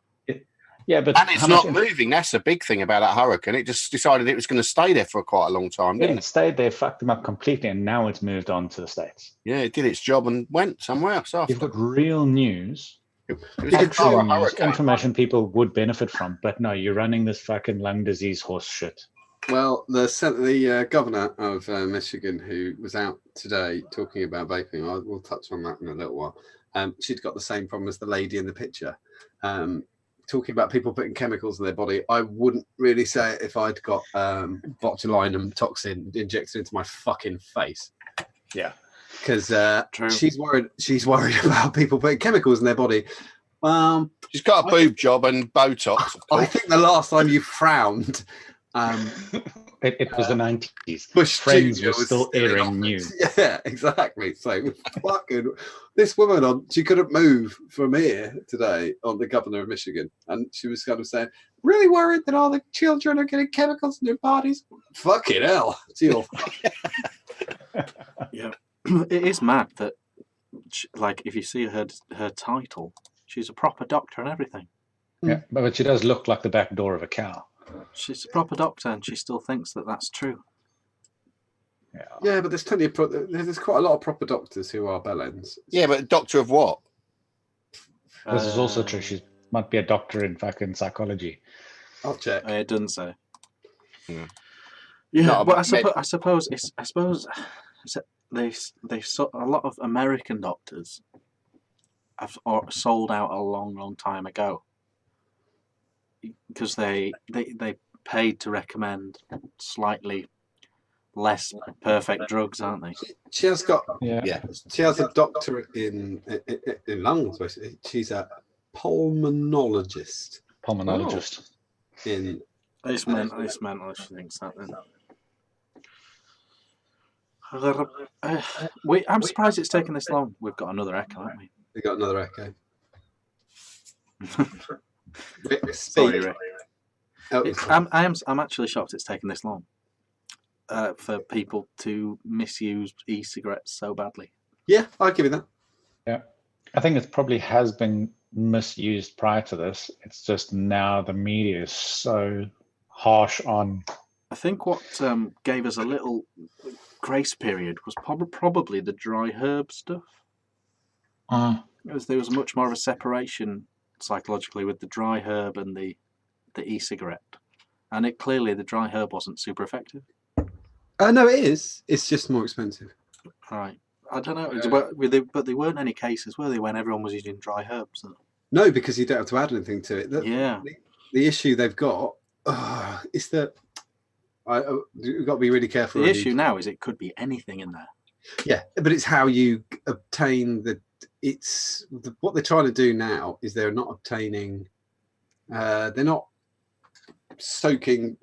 Yeah, but And it's not moving. That's the big thing about that hurricane. It just decided it was going to stay there for quite a long time, didn't it stayed there, fucked them up completely, and now it's moved on to the States. Yeah, it did its job and went somewhere else after. You've got real news. It was Actual a news, hurricane. information people would benefit from, but no, you're running this fucking lung disease horse shit. Well, the governor of Michigan, who was out today talking about vaping, we'll touch on that in a little while. She'd got the same problem as the lady in the picture. Talking about people putting chemicals in their body, I wouldn't really say it if I'd got botulinum toxin injected into my fucking face. Yeah, because she's worried about people putting chemicals in their body. She's got a boob job and Botox. I think the last time you frowned, it was the 90s. Bush Friends Jr. were still airing news. Yeah, exactly. So fucking this woman she couldn't move from here today on the governor of Michigan, and she was kind of saying, really worried that all the children are getting chemicals in their bodies. Fucking hell. Yeah, it is mad that, like, if you see her title, she's a proper doctor and everything. Yeah, but she does look like the back door of a cow. She's a proper doctor, and she still thinks that that's true. Yeah, but there's plenty of there's quite a lot of proper doctors who are bellends. Yeah, but doctor of what? This is also true. She might be a doctor in fucking psychology. I'll check. It doesn't say. Yeah. Yeah, but I suppose they a lot of American doctors have sold out a long time ago because they paid to recommend slightly less perfect drugs, aren't they? She has got Yeah. She has a doctorate in lungs. Basically, she's a pulmonologist. In It's mental. She thinks that. Then. I'm surprised it's taken this long. We've got another echo, haven't we? We got another echo. Sorry, Rick. I'm actually shocked it's taken this long for people to misuse e-cigarettes so badly. Yeah, I'll give you that. Yeah, I think it probably has been misused prior to this. It's just now the media is so harsh on. I think what gave us a little grace period was probably the dry herb stuff. Because there was much more of a separation psychologically with the dry herb and the e-cigarette, and clearly the dry herb wasn't super effective. No, it is. It's just more expensive. Right. I don't know, but there weren't any cases, were there, when everyone was using dry herbs? No, because you don't have to add anything to it. The issue they've got is that you've got to be really careful. The issue now is it could be anything in there. Yeah, but it's how you obtain what they're trying to do now is they're not obtaining. They're not soaking.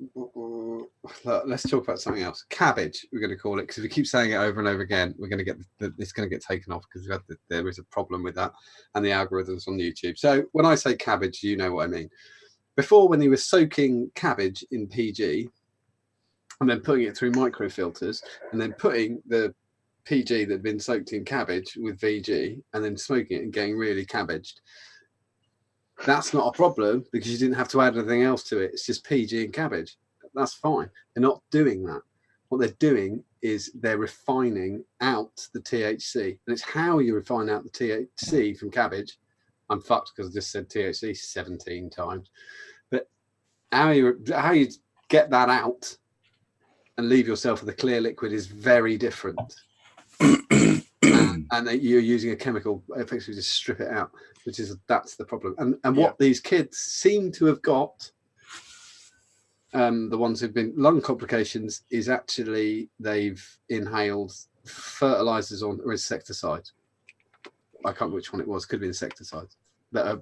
Let's talk about something else. Cabbage, we're going to call it, because if we keep saying it over and over again, we're going to get it's going to get taken off because there is a problem with that and the algorithms on YouTube. So when I say cabbage, you know what I mean. Before, when they were soaking cabbage in PG and then putting it through microfilters and then putting the PG that had been soaked in cabbage with VG and then smoking it and getting really cabbaged, that's not a problem because you didn't have to add anything else to it. It's just PG and cabbage. That's fine. They're not doing that. What they're doing is they're refining out the THC. And it's how you refine out the THC from cabbage. I'm fucked because I just said THC 17 times. But how you get that out and leave yourself with a clear liquid is very different. And you're using a chemical effectively to strip it out, that's the problem. And what these kids seem to have got, the ones who've been lung complications, is actually they've inhaled fertilizers or insecticides. I can't remember which one it was. Could have been insecticides that are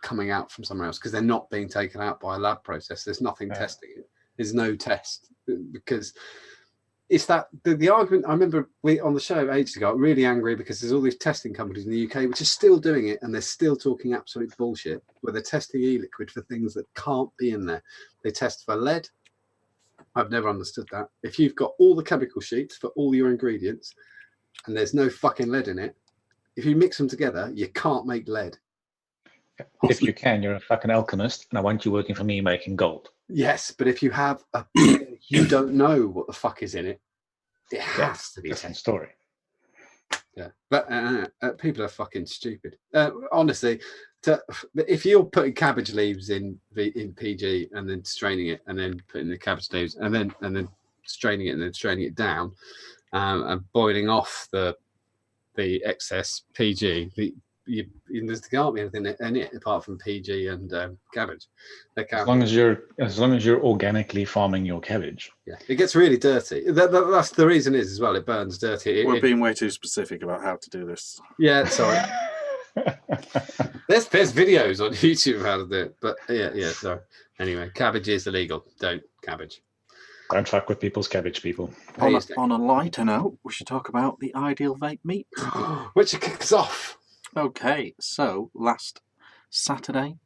coming out from somewhere else because they're not being taken out by a lab process. There's nothing testing it. There's no test because it's that the argument. I remember we on the show ages ago, really angry because there's all these testing companies in the UK which are still doing it, and they're still talking absolute bullshit where they're testing e-liquid for things that can't be in there. They test for lead. I've never understood that. If you've got all the chemical sheets for all your ingredients and there's no fucking lead in it, if you mix them together, you can't make lead. If you can, you're a fucking alchemist, and I want you working for me making gold. Yes, but if you have a beer, you don't know what the fuck is in it. It has to be Different tasty. story. Yeah, but people are fucking stupid. Honestly, if you're putting cabbage leaves in PG and then straining it, and then putting the cabbage leaves, and then straining it, and then straining it down, and boiling off the excess PG, there can't be anything in it apart from PG and cabbage. As long as you're organically farming your cabbage. Yeah, it gets really dirty. That's the reason is as well. It burns dirty. We're being way too specific about how to do this. Yeah, sorry. There's videos on YouTube of how to do it, but yeah. So anyway, cabbage is illegal. Don't cabbage. Don't fuck with people's cabbage, people. On a lighter note, we should talk about the ideal vape meat. Which kicks off. Okay, so last Saturday,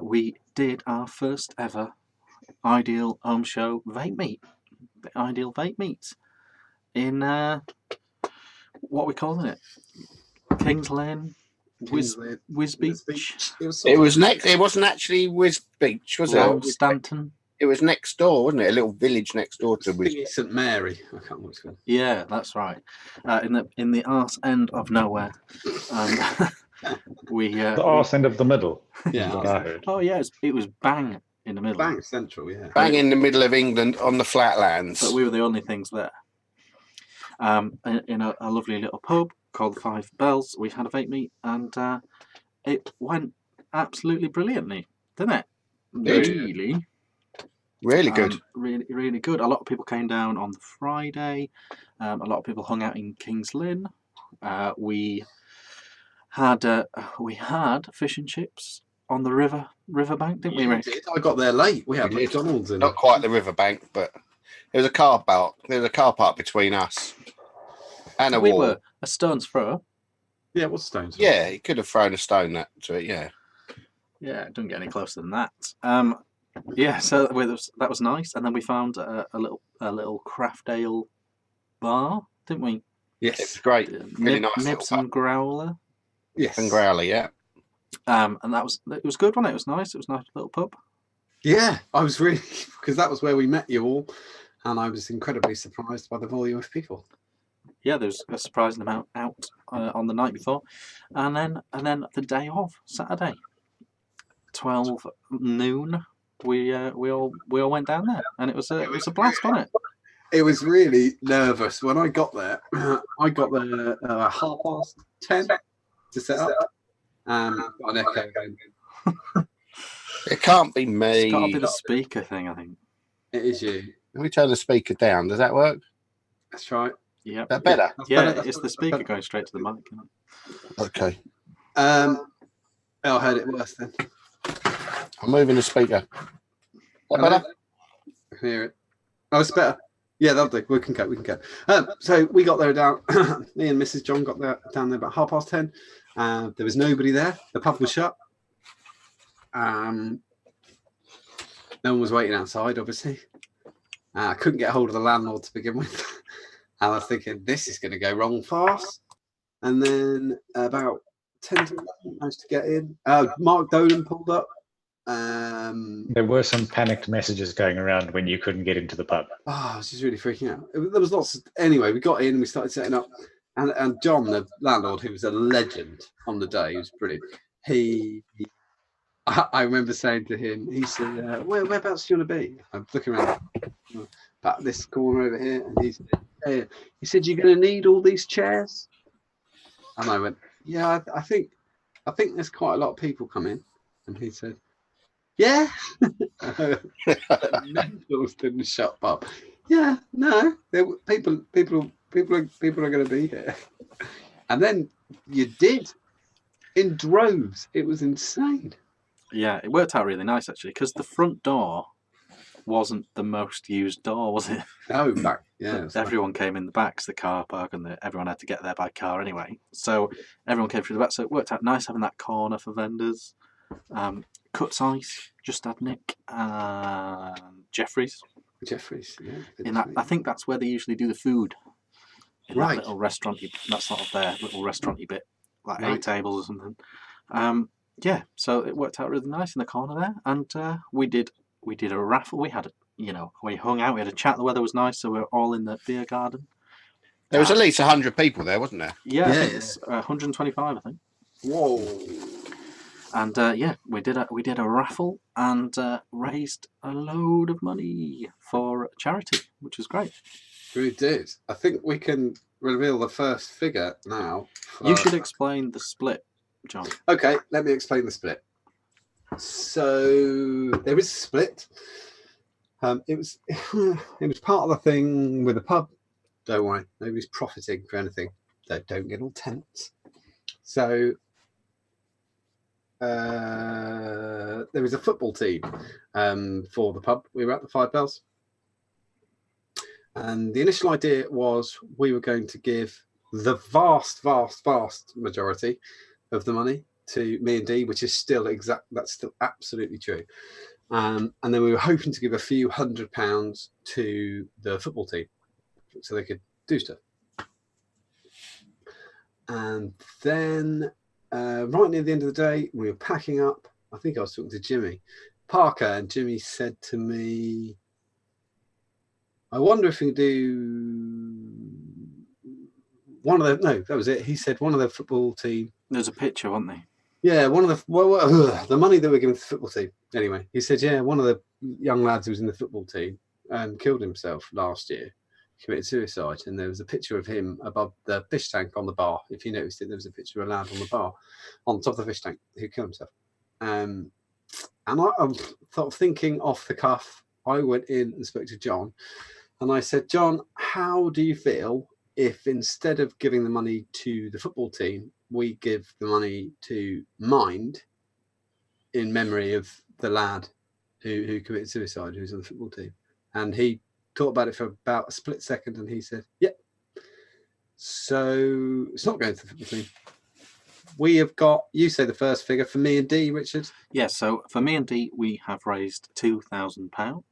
we did our first ever Ideal Home Show vape meet. The Ideal Vape Meet in what are we calling it? Kings Lynn, Whiz Beach. It wasn't actually Whiz Beach, was it? Stanton. It was next door, wasn't it? A little village next door to Whiz Beach. St Mary. I can't remember what it's called. Yeah, that's right. In the arse end of nowhere. The arse end of the middle. Yeah. Oh yeah, it was bang in the middle. Bang central, yeah. Bang in the middle of England on the flatlands. But we were the only things there. In a lovely little pub called the Five Bells, we had a vape meet, and it went absolutely brilliantly, didn't it? Really good. Really, really good. A lot of people came down on the Friday. A lot of people hung out in Kings Lynn. We had fish and chips on the riverbank, didn't we, Rick? I got there late. We had McDonald's in. Not quite the riverbank, but there was a car park. There was a car park between us and a wall. We were a stone's throw. Yeah, what's stone's throw? Yeah, he could have thrown a stone to it. Yeah. Yeah, it doesn't get any closer than that. Yeah, so that was nice, and then we found a little craft ale bar, didn't we? Yes, it's great. Really nice. Nibs and Growler. Yes, and Growler, yeah. And it was good, wasn't it? It was nice. It was a nice little pub. Yeah, I was really, because that was where we met you all, and I was incredibly surprised by the volume of people. Yeah, there was a surprising amount out on the night before, and then the day of, Saturday, 12 noon. We all went down there, and it was a blast, wasn't it? It was really nervous when I got there. I got there 10:30 to set up. Got an echo going. It can't be me. It's got to be the speaker thing, I think. It is you. Can we turn the speaker down? Does that work? That's right. Yeah. That better? Yeah, it's the speaker going straight to the mic. Isn't it? Okay. I heard it worse then. I'm moving the speaker. That better? I can hear it. Oh, it's better. Yeah, that'll do. We can go. So we got there down. Me and Mrs. John got there down there about 10:30. There was nobody there. The pub was shut. No one was waiting outside, obviously. I couldn't get hold of the landlord to begin with. And I was thinking, this is going to go wrong fast. And then about 10 to 11, managed to get in. Mark Dolan pulled up. There were some panicked messages going around when you couldn't get into the pub. I was just really freaking out. There was lots of, anyway, we got in, we started setting up. And John, the landlord, who was a legend on the day, he was brilliant. I remember saying to him, he said, whereabouts do you want to be? I'm looking around about this corner over here, and he said, you're going to need all these chairs? And I went, yeah, I think there's quite a lot of people coming. And he said, yeah. Mentals didn't shut up. Yeah, no, people are going to be here. And then you did in droves. It was insane. Yeah, it worked out really nice actually, because the front door wasn't the most used door, was it? Oh, back. Yeah. Everyone came in the back, the car park, and everyone had to get there by car anyway. So everyone came through the back. So it worked out nice having that corner for vendors. Cuts Ice just had Nick and Jeffries. Yeah. I think that's where they usually do the food. In that little restaurant, that sort of their little restauranty bit, like 8 tables or something. yeah, so it worked out really nice in the corner there, and we did a raffle. We had we hung out, we had a chat. The weather was nice, so we were all in the beer garden. There was at least 100 people there, wasn't there? Yeah, I Yeah, think yeah. it's 125, I think. Whoa. And yeah, we did a raffle and raised a load of money for charity, which was great. We did. I think we can reveal the first figure now. You should explain the split, John. Okay, let me explain the split. So there is a split. It was part of the thing with the pub. Don't worry, nobody's profiting for anything. So don't get all tense. So there was a football team for the pub. We were at the Five Bells. And the initial idea was we were going to give the vast majority of the money to me and Dee, which is still that's still absolutely true. And then we were hoping to give a few £100 to the football team so they could do stuff. And then right near the end of the day, we were packing up. I think I was talking to Jimmy Parker, and Jimmy said to me, I wonder if we could do one of the, no, that was it. He said one of the football team. There's a picture, wasn't there? Yeah, one of the, the money that we're giving to the football team. Anyway, he said, yeah, one of the young lads who was in the football team killed himself last year, committed suicide. And there was a picture of him above the fish tank on the bar. If you noticed it, there was a picture of a lad on the bar, on top of the fish tank, who killed himself. And I'm sort of thinking off the cuff, I went in and spoke to John. And I said, John, how do you feel if instead of giving the money to the football team, we give the money to Mind in memory of the lad who committed suicide, who's on the football team? And he thought about it for about a split second and he said, yep. So it's not going to the football team. We have got, you say the first figure for me and Dee, Richard? Yes, so for me and Dee, we have raised £2,000.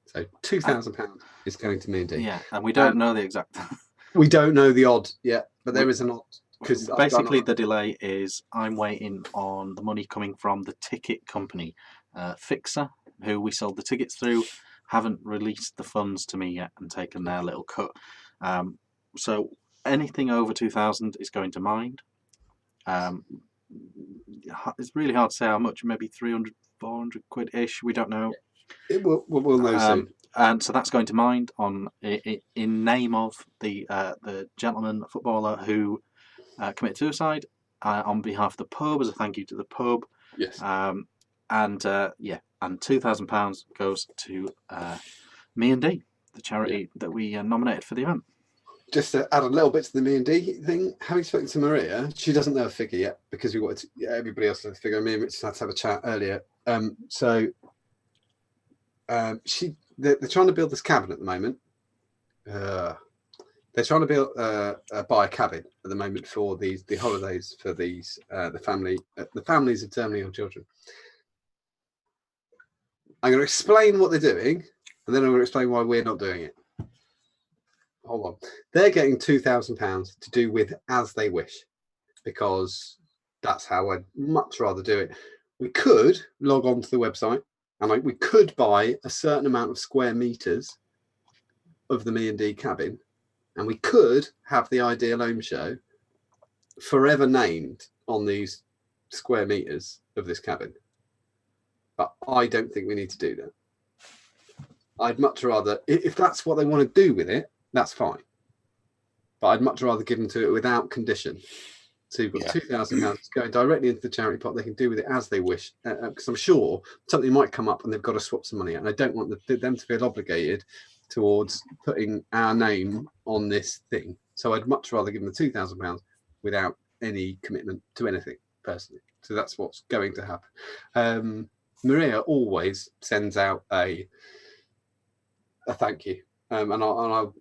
So £2,000 is going to me and Dee. Yeah, and we don't know the exact. We don't know the odd yet, but there is an odd. Because basically the delay is I'm waiting on the money coming from the ticket company, Fixer, who we sold the tickets through, haven't released the funds to me yet and taken their little cut. So anything over 2,000 is going to Mind. It's really hard to say how much, maybe 300, 400 quid-ish, we don't know. We'll know soon. And so that's going to Mind in name of the gentleman footballer who committed suicide, on behalf of the pub, as a thank you to the pub. Yes. And £2,000 goes to me and Dee, the charity that we nominated for the event. Just to add a little bit to the me and Dee thing, having spoken to Maria, she doesn't know a figure yet because we wanted to, everybody else knows a figure. Me and Richard had to have a chat earlier. They're trying to build this cabin at the moment. They're trying to buy a cabin at the moment for the holidays for these the families of terminally ill children. I'm going to explain what they're doing, and then I'm going to explain why we're not doing it. Hold on. They're getting £2,000 to do with as they wish, because that's how I'd much rather do it. We could log on to the website, and we could buy a certain amount of square meters of the me and Dee cabin, and we could have the Ideal Home Show forever named on these square meters of this cabin. But I don't think we need to do that. I'd much rather, if that's what they want to do with it, that's fine. But I'd much rather give them to it without condition. So you've got £2,000 going directly into the charity pot. They can do with it as they wish, because I'm sure something might come up and they've got to swap some money out. And I don't want them to feel obligated towards putting our name on this thing. So I'd much rather give them the £2,000 without any commitment to anything personally. So that's what's going to happen. Maria always sends out a thank you, and I'll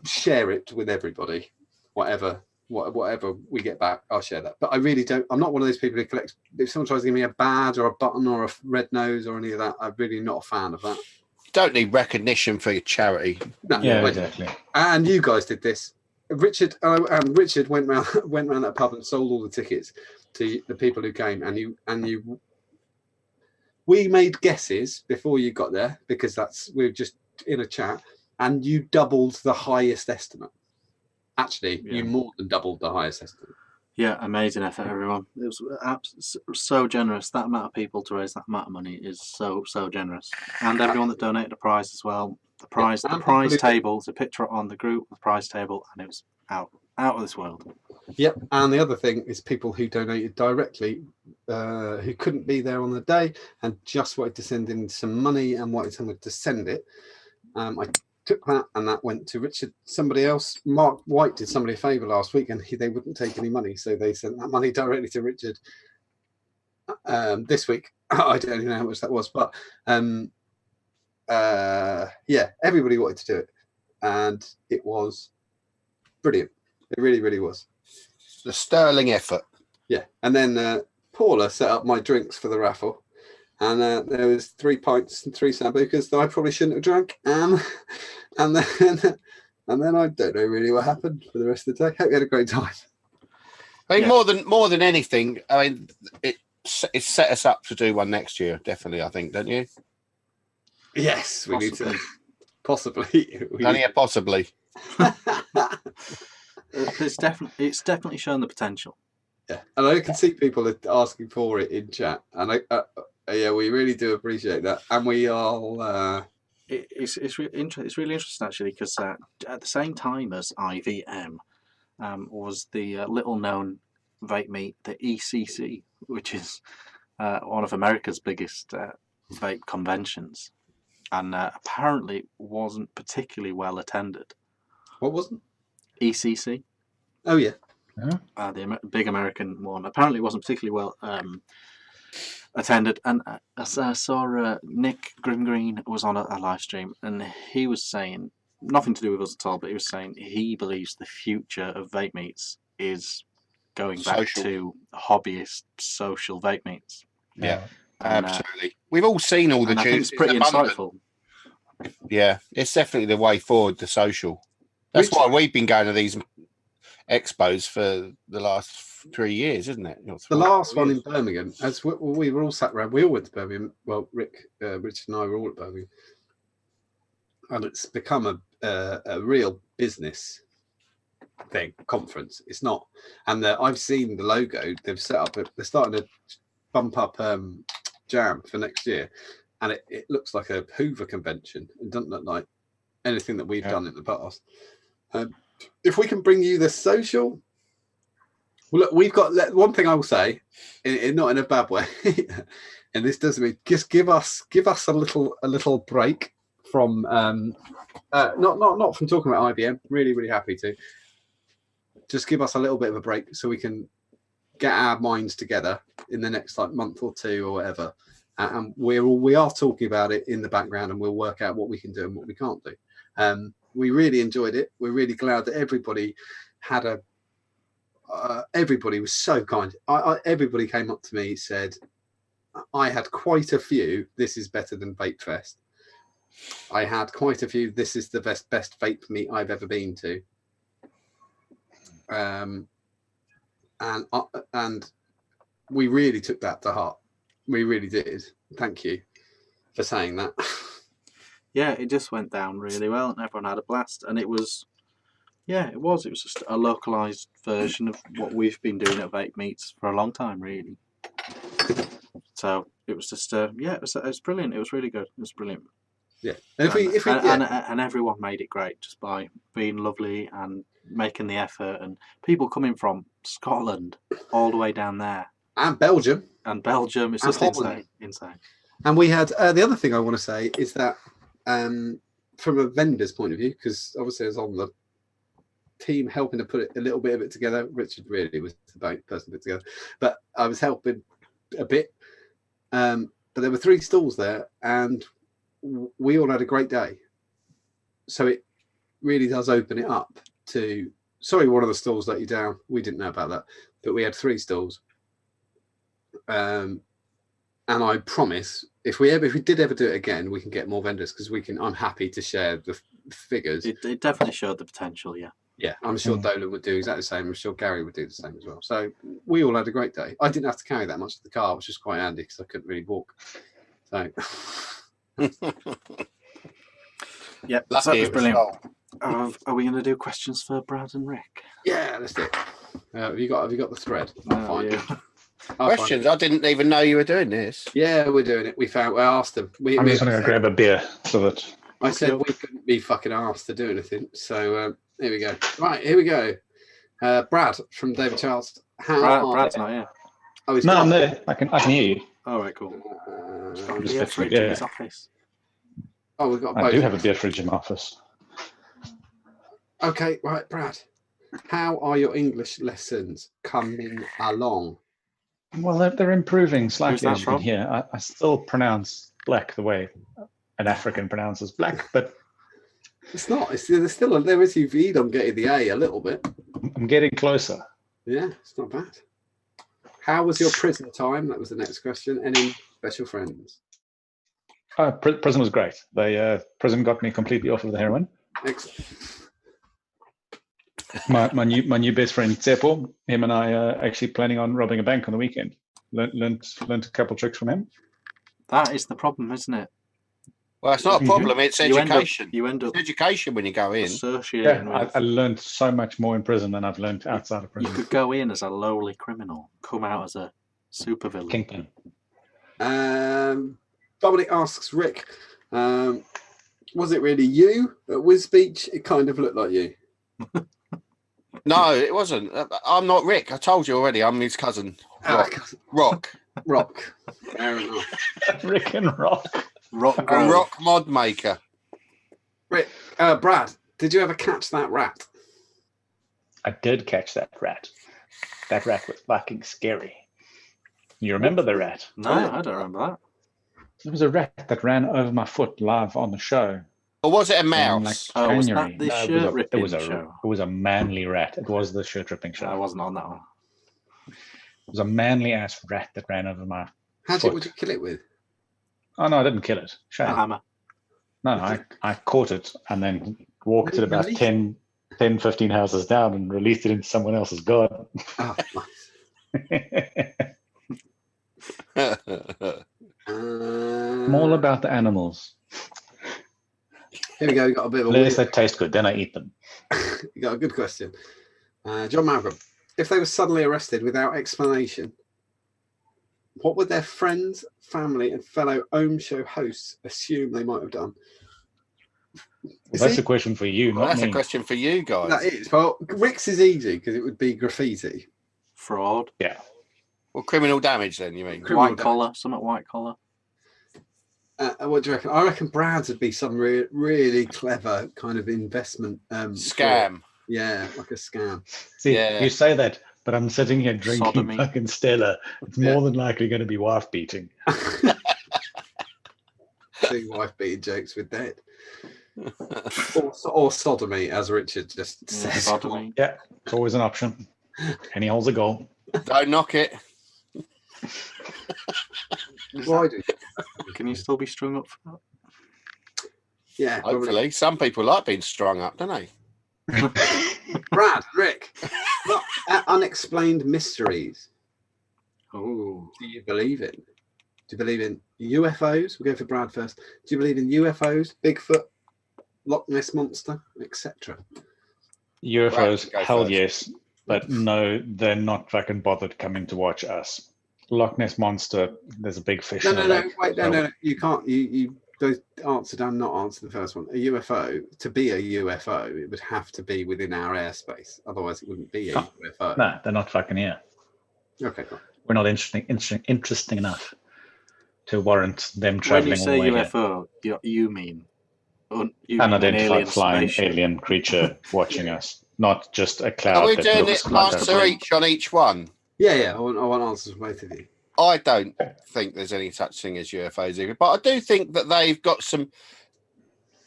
share it with everybody. Whatever we get back, I'll share that. But I really don't. I'm not one of those people who collects. If someone tries to give me a badge or a button or a red nose or any of that, I'm really not a fan of that. Don't need recognition for your charity. No, Yeah, exactly. And you guys did this. Richard went round that pub and sold all the tickets to the people who came, and we made guesses before you got there because we were just in a chat, and you doubled the highest estimate. Actually, you more than doubled the highest estimate. Yeah, amazing effort, everyone. It was so generous. That amount of people to raise that amount of money is so generous, and everyone that donated a prize as well. The prize table. There's a picture on the group, the prize table, and it was out of this world. Yep, and the other thing is people who donated directly, who couldn't be there on the day and just wanted to send in some money and wanted someone to send it. I took that and that went to Richard. Somebody else, Mark White, did somebody a favour last week, and they wouldn't take any money, so they sent that money directly to Richard. This week, I don't even know how much that was, but yeah, everybody wanted to do it, and it was brilliant. It really was. The sterling effort. Yeah, and then Paula set up my drinks for the raffle, and there was 3 pints and 3 sambucas that I probably shouldn't have drank, and then I don't know really what happened for the rest of the day. Hope you had a great time. I mean, more than anything, I mean, it set us up to do one next year. Definitely, I think, don't you? Yes, we need to possibly. Only possibly. It's definitely shown the potential. Yeah, and I can see people asking for it in chat, and yeah, we really do appreciate that, and we are. It's really interesting actually, because at the same time as IVM was the little known vape meet, the ECC, which is one of America's biggest vape conventions, and apparently wasn't particularly well attended. What wasn't? ECC. Oh yeah. The big American one. Apparently it wasn't particularly well attended, and I saw Nick Green was on a live stream, and he was saying, nothing to do with us at all, but he was saying he believes the future of vape meets is going back to hobbyist social vape meets. Yeah, and, absolutely. We've all seen all the juice. I think it's pretty insightful. Yeah, it's definitely the way forward, the social. That's why we've been going to these expos for the last 3 years, isn't it? The last one in Birmingham, as we were all sat around, we all went to Birmingham. Well, Richard and I were all at Birmingham, and it's become a real business thing, conference. It's not, and I've seen the logo they've set up. They're starting to bump up Jam for next year, and it looks like a Hoover convention. It doesn't look like anything that we've done in the past. If we can bring you the social, well, look, we've got one thing I will say, not in a bad way, and this doesn't mean just give us a little break from not from talking about IBM. Really happy to just give us a little bit of a break so we can get our minds together in the next month or two or whatever, and we are talking about it in the background, and we'll work out what we can do and what we can't do. We really enjoyed it. We're really glad that everybody had everybody was so kind. Everybody came up to me, said, I had quite a few, this is better than Vape Fest. I had quite a few, this is the best vape meet I've ever been to. And we really took that to heart. We really did. Thank you for saying that. Yeah, it just went down really well, and everyone had a blast. And it was just a localized version of what we've been doing at vape meets for a long time, really. So it was just it was brilliant. It was really good. It was brilliant. Yeah, and everyone made it great just by being lovely and making the effort, and people coming from Scotland all the way down there, and Belgium. It's just insane. And we had the other thing I want to say is that from a vendor's point of view, because obviously I was on the team helping to put a little bit of it together. Richard really was the person to put it together, but I was helping a bit. But there were 3 stalls there, and we all had a great day. So it really does open it up to. Sorry, one of the stalls let you down. We didn't know about that, but we had 3 stalls. And I promise, if we did ever do it again, we can get more vendors, because I'm happy to share the figures. It definitely showed the potential, yeah. Yeah, I'm sure Dolan would do exactly the same. I'm sure Gary would do the same as well. So we all had a great day. I didn't have to carry that much of the car, which was quite handy because I couldn't really walk. So. Yep, Lucky that was it was brilliant. cold. Are we going to do questions for Brad and Rick? Yeah, let's do it. Have you got the thread? I'll find it. Questions? I didn't even know you were doing this. Yeah, we're doing it. I asked them. I'm just going to grab a beer so that I said we couldn't be fucking asked to do anything. So here we go. Right, here we go. Brad from David Charles. Brad's not here. Oh, he's no, gone. I'm there. I can hear you. All right, cool. Just Yeah, fetch fridge me, in yeah. his office. Oh, we've got I both. do have a beer fridge in my office. Okay, right, Brad. How are your English lessons coming along? Well, they're improving Who's slightly, that as you can from? hear. I still pronounce black the way an African pronounces black, but It's not. There's still there is UV. I'm getting the A a little bit. I'm getting closer. Yeah, it's not bad. How was your prison time? That was the next question. Any special friends? Prison was great. Prison got me completely off of the heroin. Excellent. My new best friend Tsepo, him and I are actually planning on robbing a bank on the weekend. Learned a couple tricks from him. That is the problem, isn't it? Well, it's not a problem. It's education. You end up It's education when you go in. associating Yeah, with. I learned so much more in prison than I've learned outside of You prison. could go in as a lowly criminal, come out as a supervillain. Kingpin. Dominic asks Rick, was it really you at Wiz Beach? It kind of looked like you. No, it wasn't. I'm not Rick. I told you already. I'm his cousin. Rock. Rock. Fair enough. Rick and Rock. Rock A rock mod maker. Rick, Brad, did you ever catch that rat? I did catch that rat. That rat was fucking scary. You remember the rat? No, I don't remember that. There was a rat that ran over my foot live on the show. Or was it a in, mouse? Oh, was January. that the No, shirt ripping show? It was a manly rat. It was the shirt ripping show. I wasn't on that one. It was a manly ass rat that ran over my foot. Would you kill it with? Oh no, I didn't kill it. Shame. A hammer. No, I caught it and then walked it about Released 10, 15 houses down and released it into someone else's garden. Oh, nice. I'm all about the animals. Here we go. We got a bit of a Unless they taste good, then I eat them. You got a good question. John Malcolm. If they were suddenly arrested without explanation, what would their friends, family, and fellow Ohm Show hosts assume they might have done? Well, that's a question for you, Well, not that's me. a question for you guys. That is. Well, Rick's is easy because it would be graffiti. Fraud. Yeah. Well, criminal damage then, you mean? Criminal White collar. Something white collar. What do you reckon? I reckon Brad's would be some really clever kind of investment Scam. fraud. Yeah, like a scam. See, Yeah. you say that, but I'm sitting here drinking Sodomy. fucking Stella. It's more than likely going to be wife beating. Two wife beating jokes with dead. or sodomy, as Richard just Yeah, said. sodomy. Yeah, it's always an option. Any hole's a goal. Don't knock it. Why do? Can you still be strung up for that? Yeah, probably. Hopefully. Some people like being strung up, don't they? Brad, Rick, what unexplained mysteries Oh, do you believe in? Do you believe in UFOs? We'll go for Brad first. Do you believe in UFOs, Bigfoot, Loch Ness Monster, etc.? UFOs, Right, hell first. yes. But no, they're not fucking bothered coming to watch us. Loch Ness Monster, there's a big fish in the lake. Wait, no. You can't. You those answer and not answer the first one. A UFO, to be a UFO, it would have to be within our airspace. Otherwise, it wouldn't be a UFO. No, they're not fucking here. Okay, cool. We're not interesting enough to warrant them when traveling you all say the way here. UFO, you mean you mean an Unidentified alien flying spaceship. alien creature watching us, not just a cloud. Are we that doing looks it like answer a... each on each one? Yeah. I want answers from both of you. I don't think there's any such thing as UFOs either, but I do think that they've got some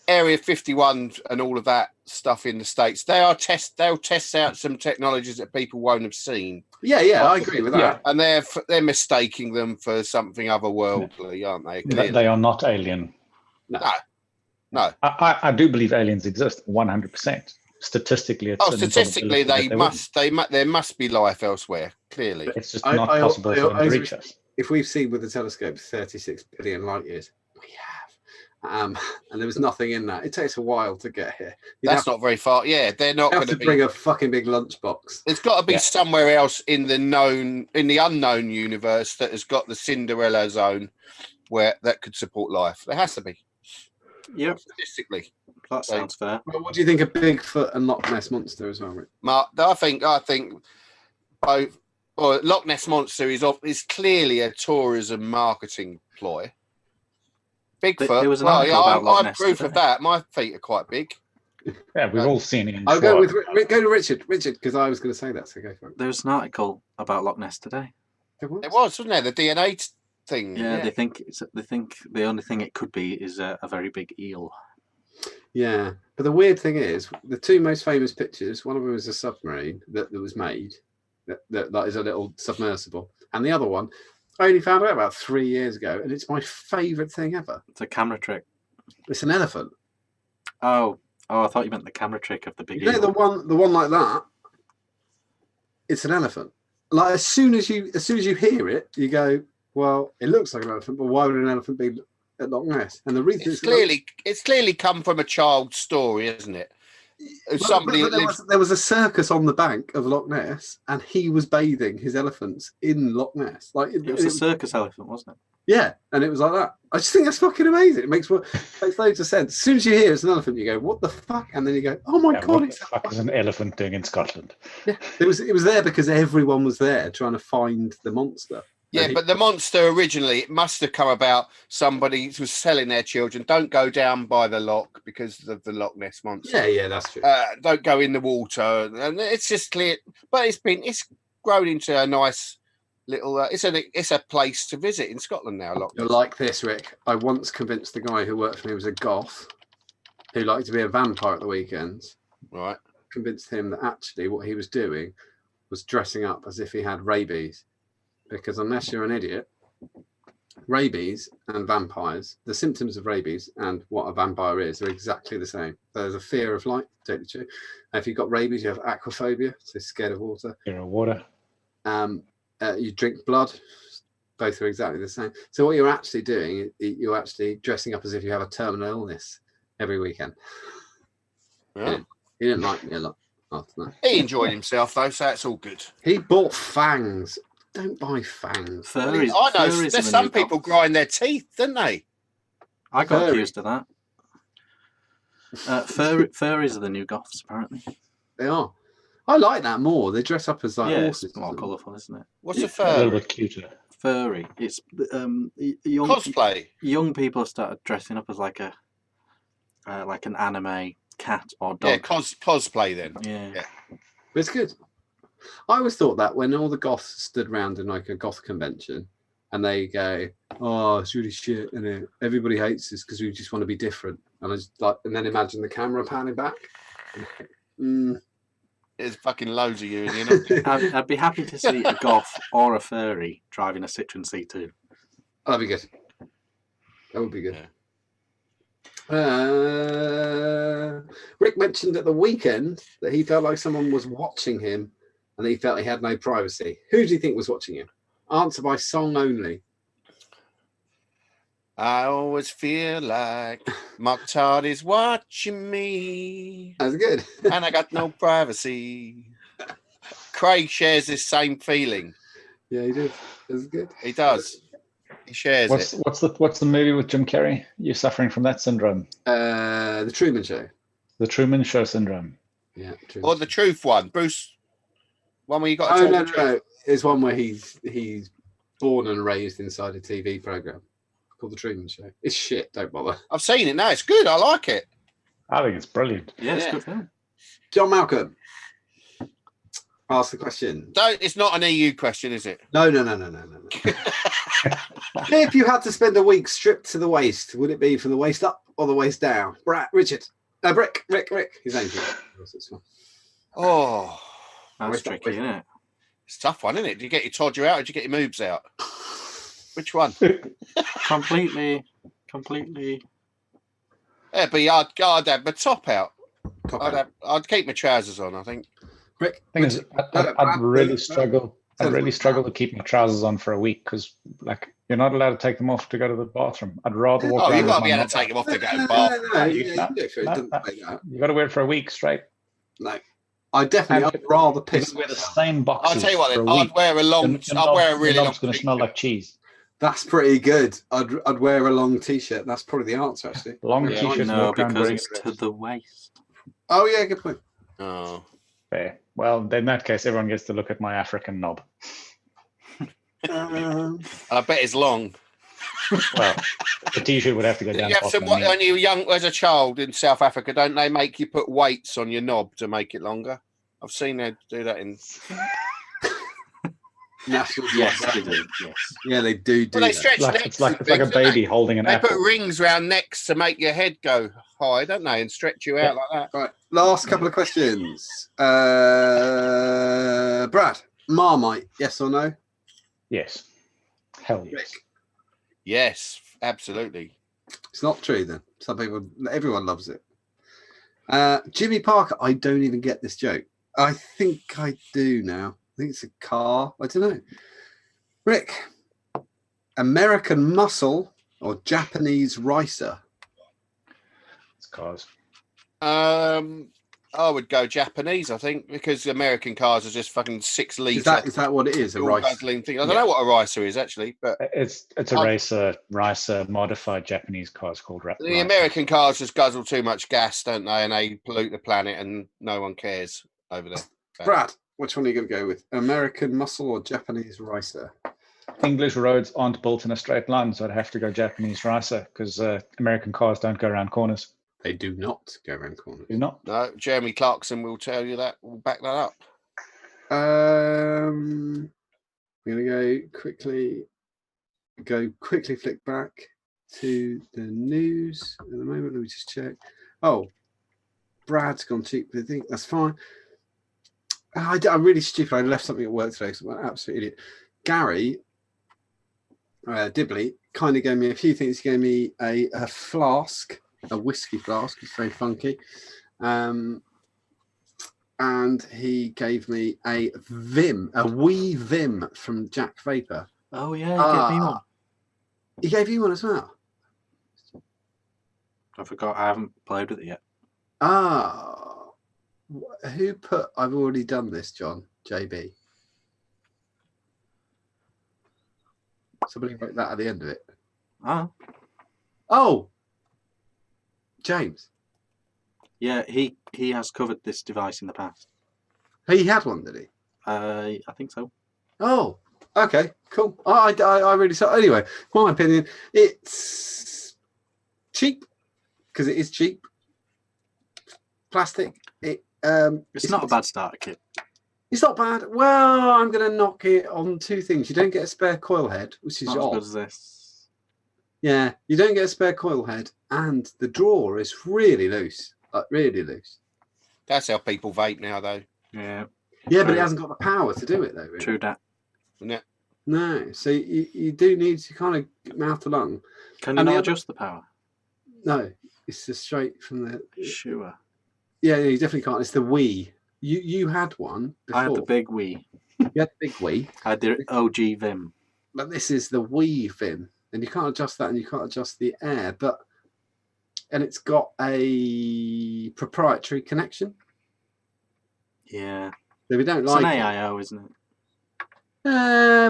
Area 51 and all of that stuff in the States. They'll test out some technologies that people won't have seen. Yeah, I agree with that. Yeah. And they're mistaking them for something otherworldly, aren't they? Clearly. They are not alien. No. I do believe aliens exist 100%. statistically, it's statistically, there must be life elsewhere. Clearly, it's just not possible for them to reach us. If we've seen with the telescope 36 billion light years, we have, and there was nothing in that. It takes a while to get here. That's not very far. Yeah, they're not going to bring a fucking big lunchbox. It's got to be somewhere else in the unknown universe that has got the Cinderella zone where that could support life. There has to be. Yep. Statistically. That sounds fair. Well, what do you think of Bigfoot and Loch Ness Monster as well, Rick? Mark, I think both. Well, Loch Ness Monster is clearly a tourism marketing ploy. Bigfoot. There was an article about Loch Ness. I'm proof of that. My feet are quite big. Yeah, we've all seen it. I'll go to Richard, because I was going to say that. So go for it. There was an article about Loch Ness today. There was, wasn't there? The DNA thing. Yeah, they think the only thing it could be is a very big eel. Yeah, but the weird thing is, the two most famous pictures. One of them is a submarine that was made. That is a little submersible, and the other one I only found out about 3 years ago, and it's my favourite thing ever. It's a camera trick. It's an elephant. Oh, I thought you meant the camera trick of the big. The one like that. It's an elephant. Like as soon as you hear it, you go, well, it looks like an elephant, but why would an elephant be at Loch Ness? And the reason it's clearly come from a child's story, isn't it? There was a circus on the bank of Loch Ness, and he was bathing his elephants in Loch Ness. Like it was a circus elephant, wasn't it? Yeah, and it was like that. I just think that's fucking amazing. It makes loads of sense. As soon as you hear it's an elephant, you go, "What the fuck?" And then you go, "Oh my god!" What the fuck is an elephant doing in Scotland? Yeah, it was there because everyone was there trying to find the monster. Yeah, but the monster originally, it must have come about somebody was selling their children. Don't go down by the loch because of the Loch Ness monster. Yeah, that's true. Don't go in the water, and it's just clear. But it's grown into a nice little. It's a place to visit in Scotland now. Loch Ness. You're like this, Rick. I once convinced the guy who worked for me was a goth, who liked to be a vampire at the weekends. Right. Convinced him that actually what he was doing was dressing up as if he had rabies. Because unless you're an idiot, rabies and vampires, the symptoms of rabies and what a vampire is are exactly the same. There's a fear of light, totally true. And if you've got rabies, you have aquaphobia, so scared of water. Fear of water. You drink blood. Both are exactly the same. So what you're actually doing, you're actually dressing up as if you have a terminal illness every weekend. Yeah. He didn't like me a lot after that. He enjoyed himself though, so that's all good. He bought fangs. Don't buy fangs. I know. There's some people grind their teeth, don't they? I got accused of that. Furries are the new goths, apparently. They are. I like that more. They dress up as horses. It's more colourful, isn't it? What's a furry? A little bit cuter. Furry. It's cosplay. Young people have started dressing up as like an anime cat or dog. Yeah, cosplay then. Yeah. But it's good. I always thought that when all the goths stood around in like a goth convention and they go, "Oh, it's really shit, and everybody hates us because we just want to be different," and I just and then imagine the camera panning back. There's fucking loads of you in here. I'd be happy to see a goth or a furry driving a Citroen C2. That'd be good. That would be good. Yeah. Rick mentioned at the weekend that he felt like someone was watching him and he felt he had no privacy. Who do you think was watching him? Answer by song only. I always feel like Mokhtar is watching me. That's good. And I got no privacy. Craig shares this same feeling. Yeah, he does. That's good. He does. He shares it. What's the movie with Jim Carrey? You're suffering from that syndrome. The Truman Show. The Truman Show syndrome. Yeah. Or the Truth one. Bruce. One where you got. No. It's one where he's born and raised inside a TV program called The Truman Show. It's shit. Don't bother. I've seen it now. It's good. I like it. I think it's brilliant. Yeah, it's good film. John Malcolm. Ask the question. It's not an EU question, is it? No. If you had to spend a week stripped to the waist, would it be from the waist up or the waist down? Rick. His name's Rick. Oh, that's tricky, isn't it? It's a tough one, isn't it? Do you get your todger out or do you get your moves out? Which one? Completely. Yeah, but I'd have the top out. Top out. I'd keep my trousers on, I think. Rick, Thing is, I'd really struggle. I'd really struggle to keep my trousers on for a week because, like, you're not allowed to take them off to go to the bathroom. I'd rather walk around. You've got to with be my able to take them off to go to the No, bathroom. You got to wear it for a week straight. No, I'd rather piss. Wear the same boxes. I'll tell you what, for a I'd week. wear a long. I'd wear a really long. It's going to smell like cheese. That's pretty good. I'd wear a long t-shirt. That's probably the answer, actually. Long t-shirt. No, because it's to the waist. Oh yeah, good point. Oh, fair. Well, in that case, everyone gets to look at my African knob. I bet it's long. Well, the t-shirt would have to go down. You have some, when you were young as a child in South Africa, don't they make you put weights on your knob to make it longer? I've seen them do that in. National. Yes, they do. Yes. Yeah, they do. Well, they stretch necks. It's like a baby holding an They apple. put rings round necks to make your head go high, don't they, and stretch you out like that. Right. Last couple of questions. Brad, Marmite, yes or no? Yes. Hell yes. Rick? Yes, absolutely. It's not true then. Everyone loves it. Jimmy Parker, I don't even get this joke. I think I do now. I think it's a car. I don't know. Rick, American Muscle or Japanese Ricer? It's cars. I would go Japanese, I think, because American cars are just fucking 6 litre. Is that what it is? A ricer thing. I don't know what a ricer is actually, but it's a racer modified Japanese cars called the ricer. American cars just guzzle too much gas, don't they? And they pollute the planet, and no one cares over there. Brad, which one are you going to go with? American Muscle or Japanese Ricer? English roads aren't built in a straight line, so I'd have to go Japanese ricer because American cars don't go around corners. They do not go around corners. Do not. No, Jeremy Clarkson will tell you that. We'll back that up. I'm going to go quickly flick back to the news at the moment. Let me just check. Oh, Brad's gone cheap. I think that's fine. I'm really stupid. I left something at work today, so I'm an absolute idiot. Gary Dibley kind of gave me a few things. He gave me a flask, a whiskey flask. It's very funky. And he gave me a wee Vim from Jack Vapor. Oh, yeah, he gave me one. He gave you one as well? I forgot. I haven't played with it yet. Who put I've already done this, John? JB. Somebody wrote that at the end of it. Oh, James. Yeah, he has covered this device in the past. He had one, did he? I think so. Oh, okay, cool. I really saw. Anyway, my opinion, it's cheap because it is cheap. Plastic. It's not a bad starter kit. It's not bad. Well, I'm going to knock it on two things. You don't get a spare coil head, which is Not odd. as good as this. Yeah, you don't get a spare coil head, and the drawer is really loose, like really loose. That's how people vape now, though. Yeah. Yeah, but it hasn't got the power to do it, though. Really. True that. Yeah. No, so you do need to kind of mouth to lung. Can you not adjust the power? No, it's just straight from the. Sure. Yeah, you definitely can't. It's the Wii. You had one before. I had the big Wii. You had the big Wii. I had the OG Vim. But this is the Wii Vim, and you can't adjust that, and you can't adjust the air. And it's got a proprietary connection. Yeah. So we don't It's like an it. AIO, isn't it?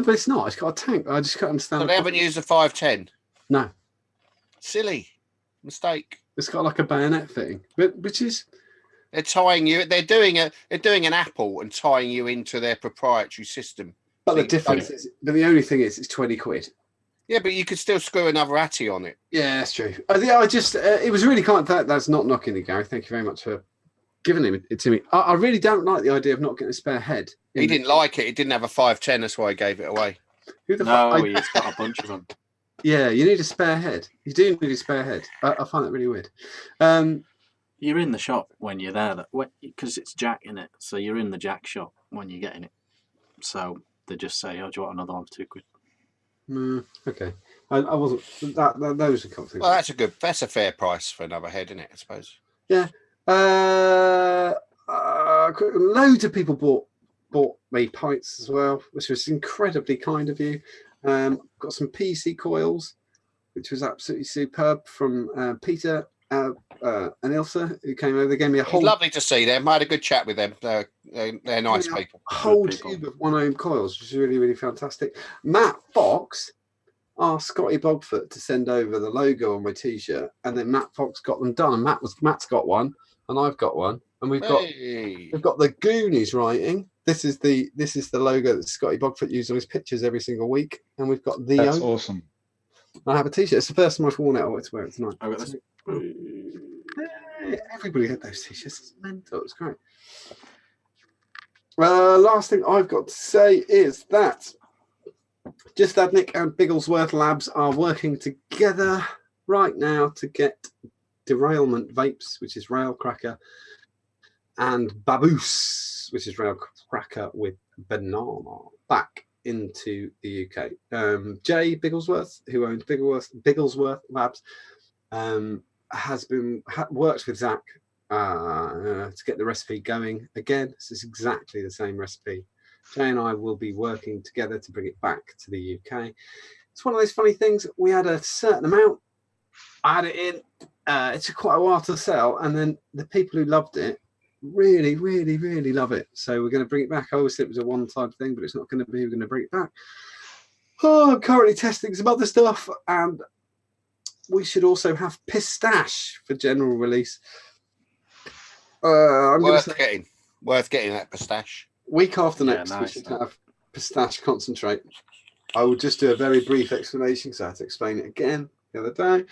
But it's not. It's got a tank. I just can't understand. So they haven't used a 510. No, Silly mistake. it's got like a bayonet fitting, which is. They're tying you. They're doing an Apple and tying you into their proprietary system. But the difference is, but the only thing is, it's 20 quid. Yeah, but you could still screw another Atty on it. Yeah, that's true. I just, it was really kind of that's not knocking the Gary. Thank you very much for giving it to me. I really don't like the idea of not getting a spare head. He didn't like it. He didn't have a 510. That's why he gave it away. Who the No, fuck? he's got a bunch of them. Yeah, you need a spare head. You do need a spare head. I find that really weird. You're in the shop when you're there, because it's Jack in it. So you're in the Jack shop when you're getting it. So they just say, "Oh, do you want another one for £2?" Okay, I wasn't. Those are a couple of things. Well, that's a fair price for another head, isn't it? I suppose. Yeah, Loads of people bought me pints as well, which was incredibly kind of you. Got some PC coils, which was absolutely superb from Peter and Ilsa, who came over. They gave me a It's whole lovely to see them. I had a good chat with them. They're nice people. whole people. tube of one-ohm coils, which is really, really fantastic. Matt Fox asked Scotty Bogfoot to send over the logo on my t-shirt, and then Matt Fox got them done. And Matt's got one, and I've got one, and we've got the Goonies writing. This is the logo that Scotty Bogfoot uses on his pictures every single week, and we've got the. That's awesome. I have a t-shirt. It's the first time I've worn it. I want to wear it tonight. I got this. Everybody had those t-shirts. It's mental. It's great. Last thing I've got to say is that Just Adnick and Bigglesworth Labs are working together right now to get Derailment Vapes, which is Rail Cracker, and Baboose, which is Rail Cracker with banana, back into the UK. Jay Bigglesworth, who owns Bigglesworth Labs, has worked with Zach to get the recipe going. Again, this is exactly the same recipe. Jay and I will be working together to bring it back to the UK. It's one of those funny things. We had a certain amount. I had it in. It took quite a while to sell, and then the people who loved it really, really, really love it. So we're going to bring it back. I always said it was a one-time thing, but it's not going to be. We're going to bring it back. I'm currently testing some other stuff, and we should also have pistache for general release. Worth getting that pistache. Week after Yeah, next, we nice. should have pistache concentrate. I will just do a very brief explanation because I had to explain it again the other day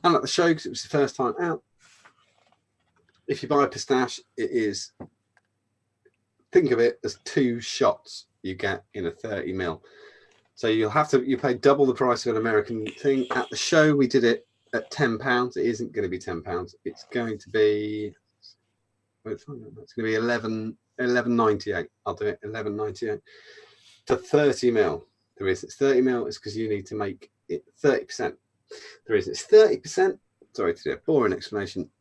and at the show because it was the first time out. If you buy pistache, it is, think of it as 2 shots you get in a 30 ml. So you pay double the price of an American thing. At the show, we did it at £10. It isn't going to be £10. It's going to be, it's going to be $11.98. I'll do it $11.98 to 30 ml. The reason it's 30 ml is because you need to make it 30%. The reason it's 30%. Sorry to do a boring explanation.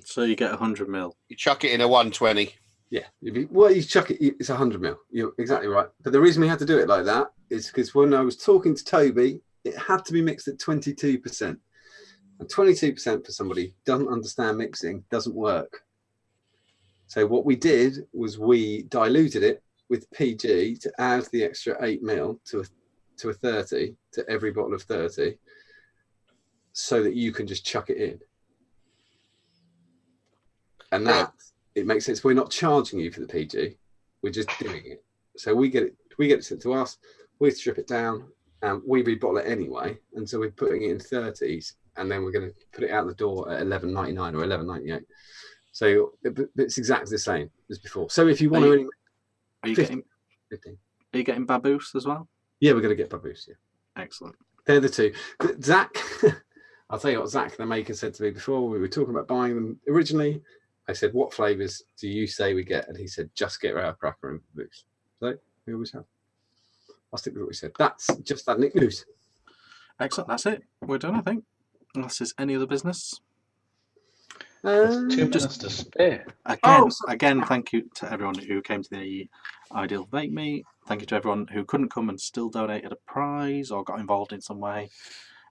So you get 100 ml. You chuck it in a 120. Yeah, you chuck it. It's 100 ml. You're exactly right. But the reason we had to do it like that is because when I was talking to Toby, it had to be mixed at 22%. And 22% for somebody who doesn't understand mixing doesn't work. So what we did was we diluted it with PG to add the extra 8 ml to a 30 to every bottle of 30, so that you can just chuck it in. And that it makes sense. We're not charging you for the PG; we're just doing it. So we get it sent to us. We strip it down, and we rebottle it anyway. And so we're putting it in 30s, and then we're going to put it out the door at $11.99 or $11.98. So it's exactly the same as before. So if you want to, Are you 15. Are you getting Baboose as well? Yeah, we're going to get Baboose. Yeah, Excellent. they're the two. Zach, I'll tell you what Zach, the maker, said to me before we were talking about buying them originally. I said, "What flavors do you say we get?" And he said, "Just get Rail Cracker and Baboose." So we always have. I'll stick with what we said. That's Just Adnick news. Excellent. That's it. We're done, I think. Unless there's any other business. There's 2 minutes to spare. Again, thank you to everyone who came to the Ideal Vape Meet. Thank you to everyone who couldn't come and still donated a prize or got involved in some way.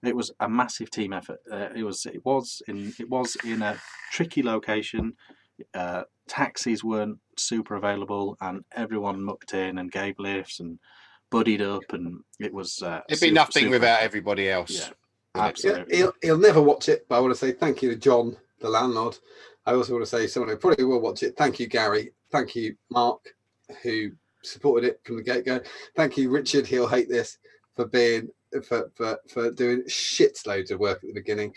It was a massive team effort. It was in a tricky location. Taxis weren't super available, and everyone mucked in and gave lifts and buddied up, and it was. It'd be nothing without everybody else. Yeah, absolutely. He'll never watch it, but I want to say thank you to John, the landlord. I also want to say someone who probably will watch it. Thank you, Gary. Thank you, Mark, who supported it from the get-go. Thank you, Richard. He'll hate this for doing shitloads of work at the beginning.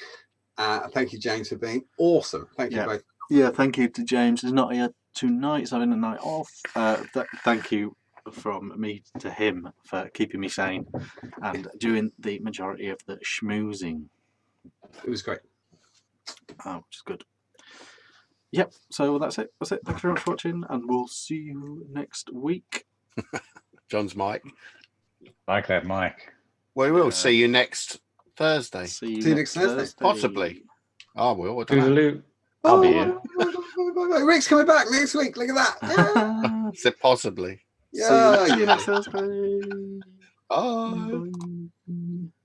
Thank you, James, for being awesome. Thank you both. Yeah, thank you to James. He's not here tonight. He's having a night off. Thank you from me to him for keeping me sane and doing the majority of the schmoozing. It was great. Which is good. Yep, so that's it. Thank you very much for watching, and we'll see you next week. John's Mike. Like that, Mike. We will see you next Thursday. See you next Thursday. Possibly. Oh, we will. I don't know. Toodaloo. I'll be here. Rick's coming back next week. Look at that. Yeah. Said possibly. Yeah. See you next Thursday. Bye.